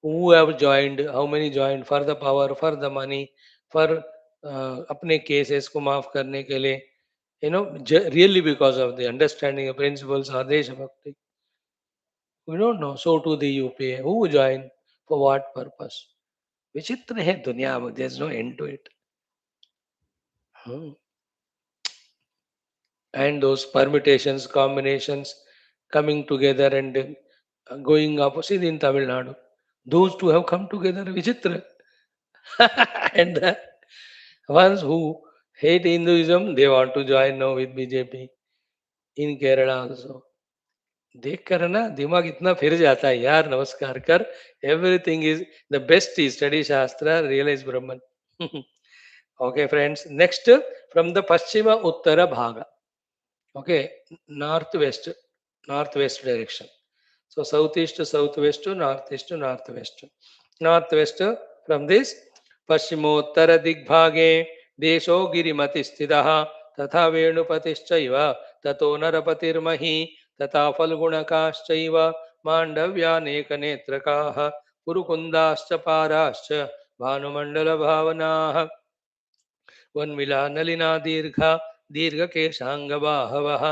who have joined, how many joined for the power, for the money, for अपने cases को माफ करने के लिए, really because of the understanding of principles or देशभक्ति. We don't know. So to the UPA, who joined, for what purpose? विचित्र है दुनिया में. There's no end to it. Hmm. And those permutations, combinations coming together and going opposite in Tamil Nadu. Those two have come together, Vichitra. And the ones who hate Hinduism, they want to join now with BJP in Kerala also. देख कर ना दिमाग इतना फिर जाता है यार. नमस्कार कर. Everything is the best is study शास्त्र realise Brahman. Okay, friends. Next, from the Paschima Uttara Bhaga. Okay, northwest, northwest direction. So southeast to southwest to northeast to northwest. Northwest from this Paschimottara Digbhage Desho Girimati Sthidaha Tatha Venupatischaiva Tato Narapatirmahi Tata Falgunakaschaiva Mandavya Nekanetrakaha Purukundascha Parascha Bhanumandala Bhavanaha वन्मिला नलिना दीर्घ केशांगबाहवः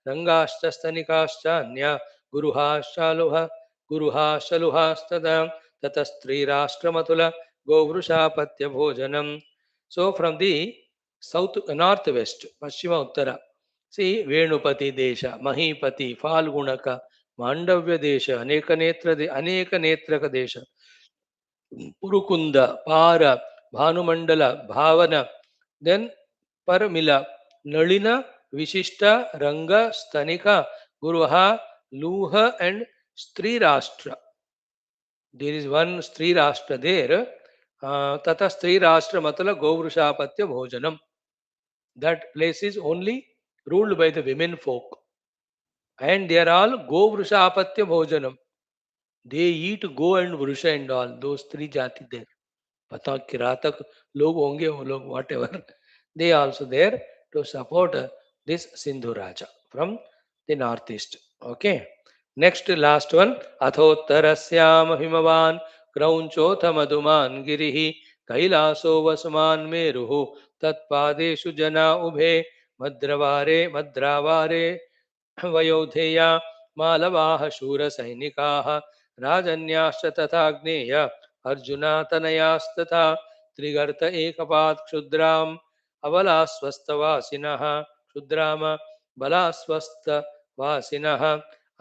रंगाश्चस्तनिकाश्चान्या गुरुहाश्चालुह गुरुहाशलुहास्तदा ततस्त्रीराष्ट्रमतुल गोवृषापत्य भोजनम. So from the south northwest, Paschima Uttara, see Venupati Desha, Mahipati, Falgunaka, Mandavya Desha, Aneka Netraka Desha, Purukunda, Para, Bhanumandala, Bhavana, then Paramila, Nalina, Vishishta, Ranga, Stanika, Guruha, Luha, and Stri Rashtra. There is one Stri Rashtra there. Tata Stri Rashtra Matala Govrushapatya Bhojanam. That place is only ruled by the women folk. And they are all Govrushapatya Bhojanam. They eat go and vrusha and all. Those three jati there. पता किरातक लोग होंगे वो लोग whatever they also there to support this Sindhu Raja from the north east. Okay, next last one. अथोत्तरस्याम हिमवान क्रौंचोथ मधुमान गिरिः कैलासो वसुमान मेरुः तत्पादेषु जना उभे मद्रावारे वयोधेया मालवाः शूरसैनिकाः राजन्याश्च तथाग्नेय अर्जुनातनयास्तथा त्रिगर्त एकपात् क्षुद्राम अबलास्वस्थवासिनः क्षुद्राम बलास्वस्थवासिनः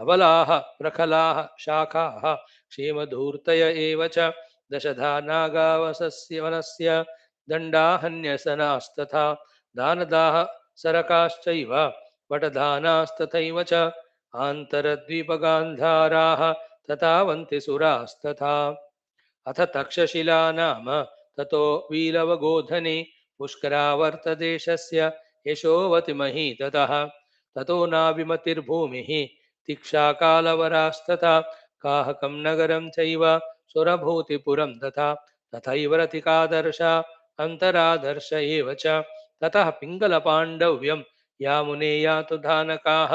अबलाः प्रखलाः शाखाः क्षेमधूर्तय एव च दशधा नागावसस्य वनस्य दण्डाहन्यसनास्तथा दानदाः सरकाश्चैव वटदानास्तथैव च आन्तरद्वीपगान्धाराः तथा वन्ति सुरास्तथा. अथ तक्षशिला नाम ततो वीलवगोधने पुष्करावर्तदेशस्य यशोवतिमहि ततः ततो नाभिमतिर्भूमिः तिक्षाकालवरास्तथा काहकं नगरं चैव सुरभूतिपुरं तथा तथैव रतिकादर्शा अन्तरादर्श एव च. ततः पिङ्गलपाण्डव्यं यामुने यातु धानकाः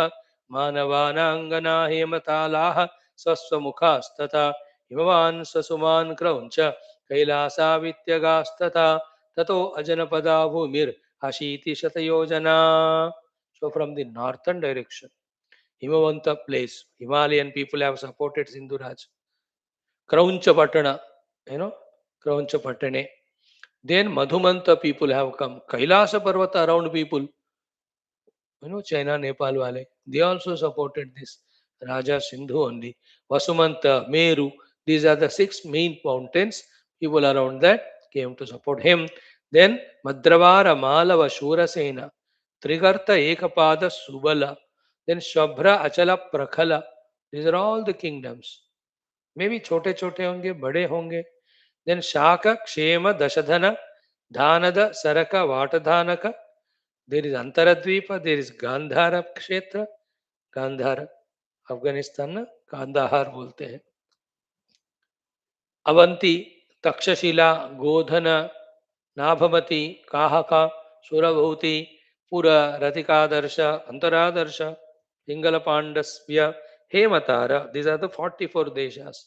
मानवानाङ्गना हेमतालाः स्वस्वमुखास्तथा हिमवान् ससुमान् क्रौञ्च कैलासावित्यगास्तथा ततो अजनपदा भूमिर् अशीतिशतयोजना. So from the northern direction, Himavanta place, Himalayan people have supported Sindhuraj. Krauncha Patana, Krauncha Patane. Then Madhumanta people have come. Kailasa Parvata around people, China, Nepal wale, they also supported this Raja Sindhu only. Vasumanta, Meru, these are the 6 main mountains. People around that came to support him. Then Madravara, Malava, Shurasena, Trigarta, Ekapada, Subala, then Shabra, Achala, Prakhala. These are all the kingdoms. Maybe chote chote honge, bade honge. Then Shaka, Kshema, Dashadhana, Dhanada, Saraka, Vatadhanaka. There is Antaradvipa, there is Gandhara Kshetra, Gandhara, Afghanistan ना कांदाहार बोलते हैं। अवंती, तक्षशिला, गोधन, नाभमती, काहका, सुरभूति, पुर, रतिकादर्श, अंतरादर्श, पिंगल पांडस्य, हेमतारा. These are the 44 deshas.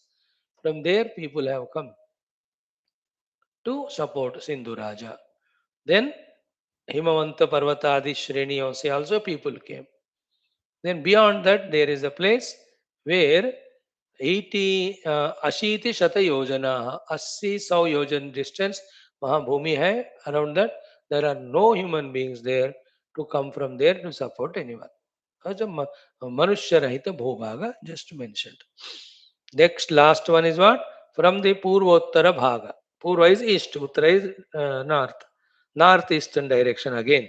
From there, people have come to support Sindhu Raja. Then Himavanta Parvatadi Shreni se also people came. Then beyond that, there is a place where 80 Shata Yojana, 80 yojan distance Mahabhumi hai. Around that, there are no human beings there to come from there to support anyone. As a Manushya Rahita Bhobhaga, just mentioned. Next, last one is what? From the Purvottara Bhaga. Purva is east, Uttara is north. Northeastern direction again.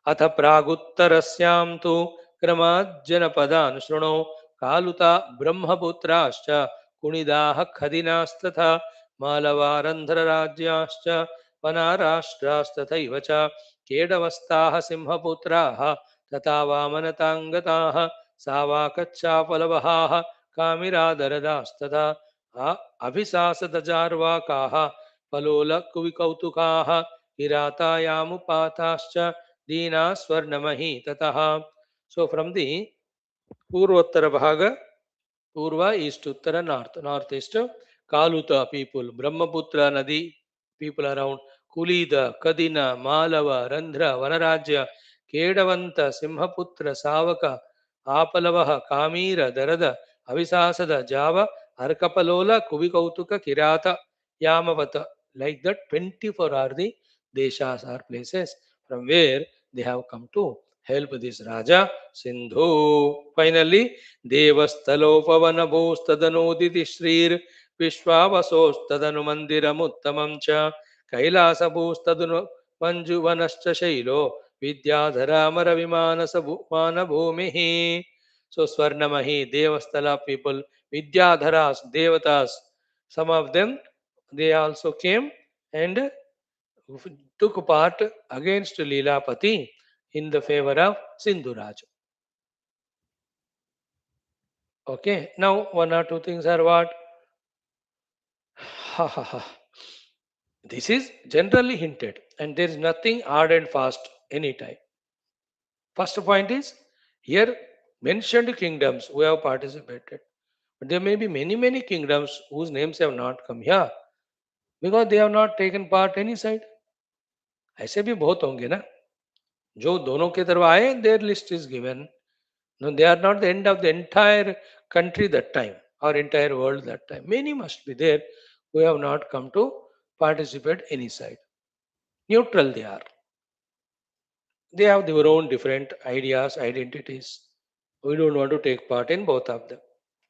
अथ प्रागुत्तरस्यां तु क्रमाज्जनपदान् शृणु कालुता ब्रह्मपुत्राश्च कुणिदाः खदिनास्तथा मालवारन्ध्रराज्याश्च वनाराष्ट्रास्तथैव च केडवस्ताः सिंहपुत्राः तथा वामनताङ्गताः सावाकच्चापलवहाः कामिरादरदास्तथा अभिसासतजार्वाकाः फलोलकुविकौतुकाः किरातायामुपाताश्च दीना स्वर्णमही ततः. So from the Purvottara Bhaga, Purva east, Uttara north, northeast, Kaluta people, Brahmaputra Nadi people around, Kulida, Kadina, Malava, Randhra, Vanarajya, Kedavanta, Simhaputra, Savaka, Apalavaha, Kamira, Darada, Avisasada, Java, Arkapalola, Kuvikautuka, Kirata, Yamavata. Like that, 24 are the deshas or places from where they have come to help this Raja Sindhu. Finally, देवस्थलोपवनभूस्तदनोदिति श्रीर् विश्वावसोस्तदनु मन्दिरमुत्तमं च कैलासभूस्तदनु मञ्जुवनश्च shallow विद्याधरामरविमानस मानभूमिः. So Swarnamahi, Devasthala people, Vidyadharas, Devatas, some of them, they also came and took part against Leelopakhi in the favor of Sindhuraj. Okay, now one or two things are what? Ha ha ha. This is generally hinted, and there is nothing hard and fast anytime. First point is here mentioned kingdoms who have participated. But there may be many kingdoms whose names have not come here because they have not taken part any side. ऐसे भी बहुत होंगे ना जो दोनों के तरफ आए, their list is given. No, they are not the end of the entire country that time or entire world that time. Many must be there who have not come to participate any side. Neutral they are. They have their own different ideas, identities. We don't want to take part in both of them.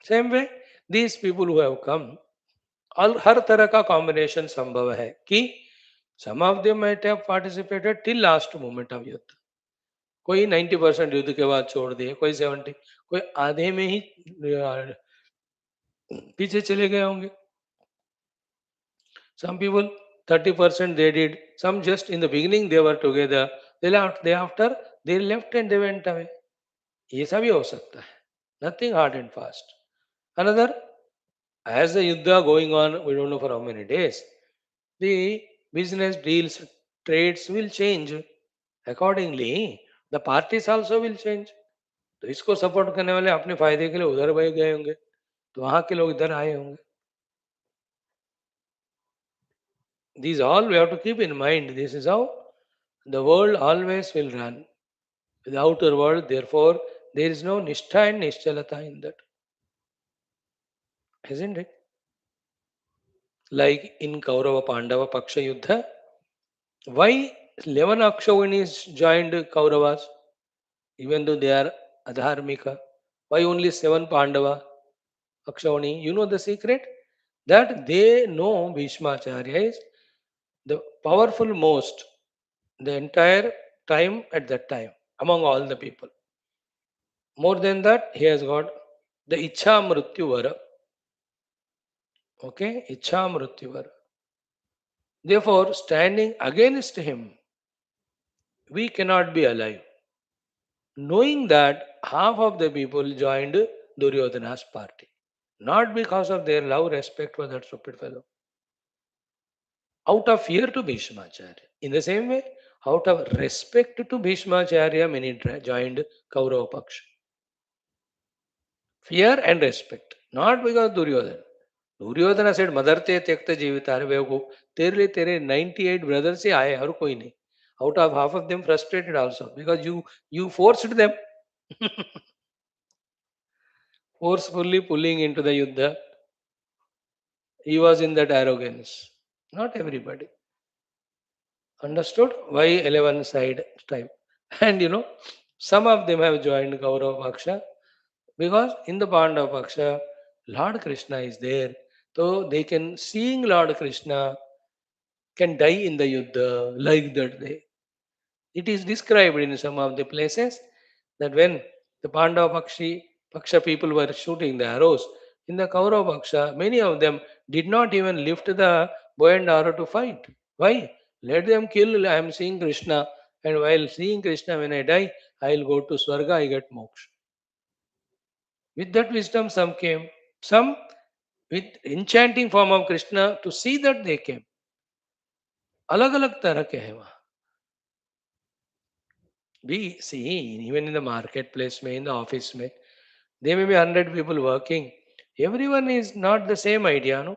Same way, these people who have come, all हर तरह का combination संभव है कि some of them might have participated till last moment of युद्ध. कोई 90% युद्ध के बाद छोड़ दिए, कोई 70, कोई आधे में ही पीछे चले गए होंगे. Some people 30% they did. Some just in the beginning they were together. They left. They after they left and they went away. ये सभी हो सकता है. Nothing hard and fast. Another, as the yuddha going on, we don't know for how many days. The business deals, trades will change. Accordingly, the parties also will change. तो इसको support करने वाले अपने फायदे के लिए उधर बह गए होंगे, तो वहां के लोग इधर आए होंगे. These all we have to keep in mind. This is how the world always will run. The outer world, therefore, there is no nishtha and nischalata in that. Isn't it? Like in Kaurava Pandava Paksha Yuddha, why 11 Akshavinis joined Kauravas, even though they are Adharmika? Why only 7 Pandava Akshavani? You know the secret? That they know Bhishmacharya is the powerful most the entire time at that time among all the people. More than that, he has got the Ichha Mrityu Vara. Okay, Ichha Mrityu Vara. Therefore, standing against him, we cannot be alive. knowing that half of the people joined Duryodhana's party. Not because of their love, respect for that stupid fellow, out of fear to Bhishmacharya. In the same way, out of respect to Bhishmacharya, many joined Kaurava Paksha. Fear and respect, not because Duryodhana. Duryodhana said, Madarte Tyakta Jivitare Veku, तेरे 98 brothers से आए और कोई नहीं. Out of half of them frustrated also because you forced them, forcefully pulling into the Yuddha. He was in that arrogance. Not everybody. Understood? Why 11 side type? And some of them have joined Kaurava Paksha because in the Pandava Paksha, Lord Krishna is there. So they can, seeing Lord Krishna, can die in the Yuddha like that. It is described in some of the places that when the Pandava Paksha people were shooting the arrows, in the Kaurava Paksha, many of them did not even lift the bow and arrow to fight. Why? Let them kill. I am seeing Krishna, and while seeing Krishna, when I die, I will go to Swarga, I get moksha. With that wisdom, some came. Some with enchanting form of Krishna to see that they came. अलग अलग तरह के हैं वहाँ. We see even in the marketplace, in the office, there may be 100 people working. Everyone is not the same idea, no?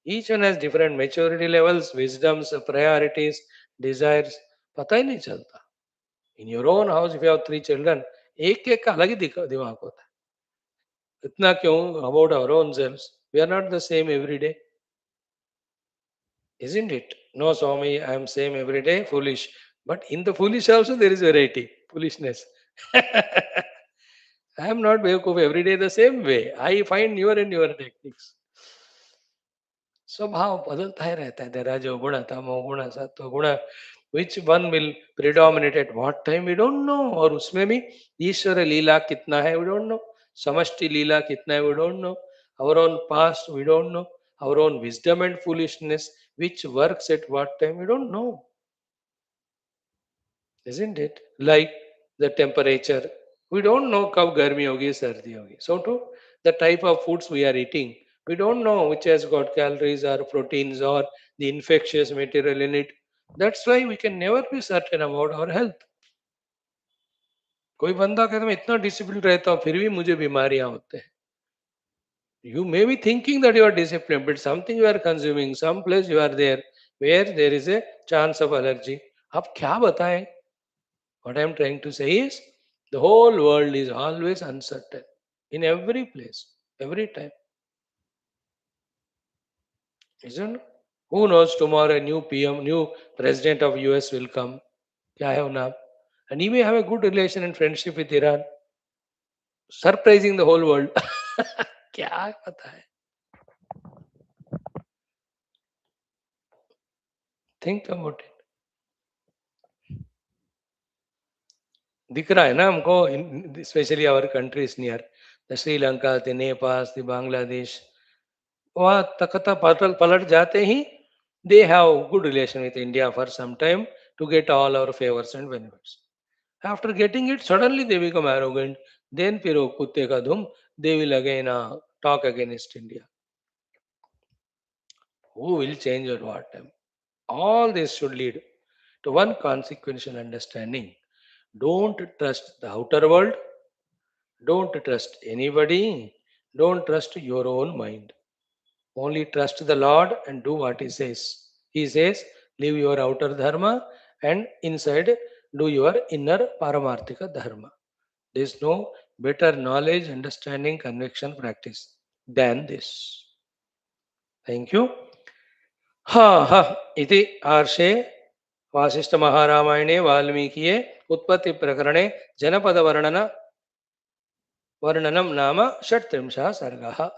Each one has different maturity levels, wisdoms, priorities, desires. पता ही नहीं चलता. In your own house, if you have 3 children, एक एक का अलग ही दिमाग होता है. इतना क्यों about our own selves? We are not the same every day, isn't it? No, Swami, I am same every day, foolish. But in the foolish also there is variety, foolishness. I am not Bekuf every day the same way. I find newer and newer techniques. स्वभाव बदलता ही रहता है. There are जो गुण तमो गुण सत्व गुण, which one will predominate at what time we don't know. और उसमें भी ईश्वर लीला कितना है we don't know. समष्टि लीला कितना है we don't know. Our own past we don't know. Our own wisdom and foolishness which works at what time we don't know, isn't it? Like the temperature, we don't know कब गर्मी होगी सर्दी होगी. So too the type of foods we are eating, we don't know which has got calories or proteins or the infectious material in it. That's why we can never be certain about our health. कोई बंदा कहता मैं इतना discipline रहता हूँ फिर भी मुझे बीमारियां होते हैं. You may be thinking that you are disciplined, but something you are consuming, some place you are there where there is a chance of allergy. अब क्या बताएं? What I am trying to say is the whole world is always uncertain in every place, every time. Isn't it? Who knows tomorrow a new PM, new president of US will come. क्या है वो नाम? And he may have a good relation and friendship with Iran, surprising the whole world. क्या पता है? Think about it. दिख रहा है ना हमको, specially our countries near the Sri Lanka, the Nepal, the Bangladesh, वहाँ तख्ता पलट जाते ही they have good relation with India for some time to get all our favours and benefits. After getting it suddenly they become arrogant. Then फिर वो कुत्ते का धुम, they will again talk against India. Who will change at what time? All this should lead to one consequential understanding. Don't trust the outer world. Don't trust anybody. Don't trust your own mind. Only trust the Lord and do what He says. He says, leave your outer dharma and inside do your inner paramarthika dharma. There is no better knowledge, understanding, conviction, practice than this. Thank you. Ha ha. Iti आर्षे वासिष्ठ महारामायणे वाल्मीकिये उत्पत्ति प्रकरणे जनपद वर्णनम नाम षट्त्रिंशः सर्गः.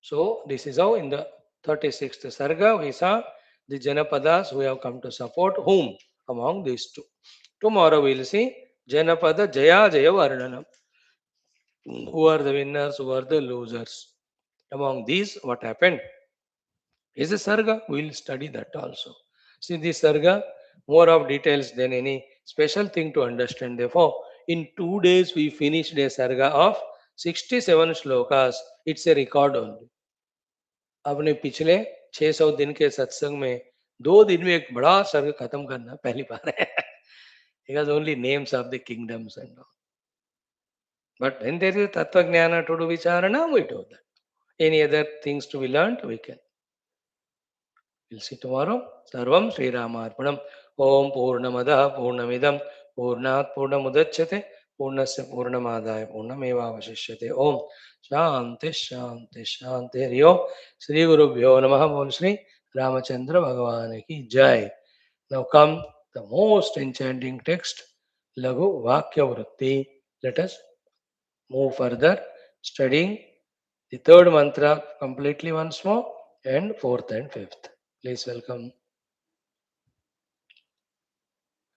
So this is how in the 36th Sarga we saw the Janapadas who have come to support whom among these two. Tomorrow we will see Janapada Jaya Jaya Varnanam. Who are the winners, who are the losers. Among these, what happened? Is a Sarga. We will study that also. See this Sarga, more of details than any special thing to understand. Therefore, In 2 days, we finished a sarga of 67 shlokas. It's a record only. अपने पिछले 600 दिन के सत्संग में 2 दिन में एक बड़ा सर्ग खत्म करना पहली बार है. It has only names of the kingdoms and all. But when there is tattva jnana to do vicharana, we do that. Any other things to be learned, we can. We'll see tomorrow. Sarvam Sri Ramarpanam. Om Purnamada Purnamidam Purnat Purnamudachyate Purnasya Purnamadaya Purnameva Vashishyate. Om Shanti Shanti Shanti Hari Om. Sri Gurubhyo Namaha. Bol Sri Ramachandra Bhagavan ki Jai. Now come the most enchanting text, Lagu Vakya Vritti. Let us move further, studying the third mantra completely once more and fourth and fifth. Please welcome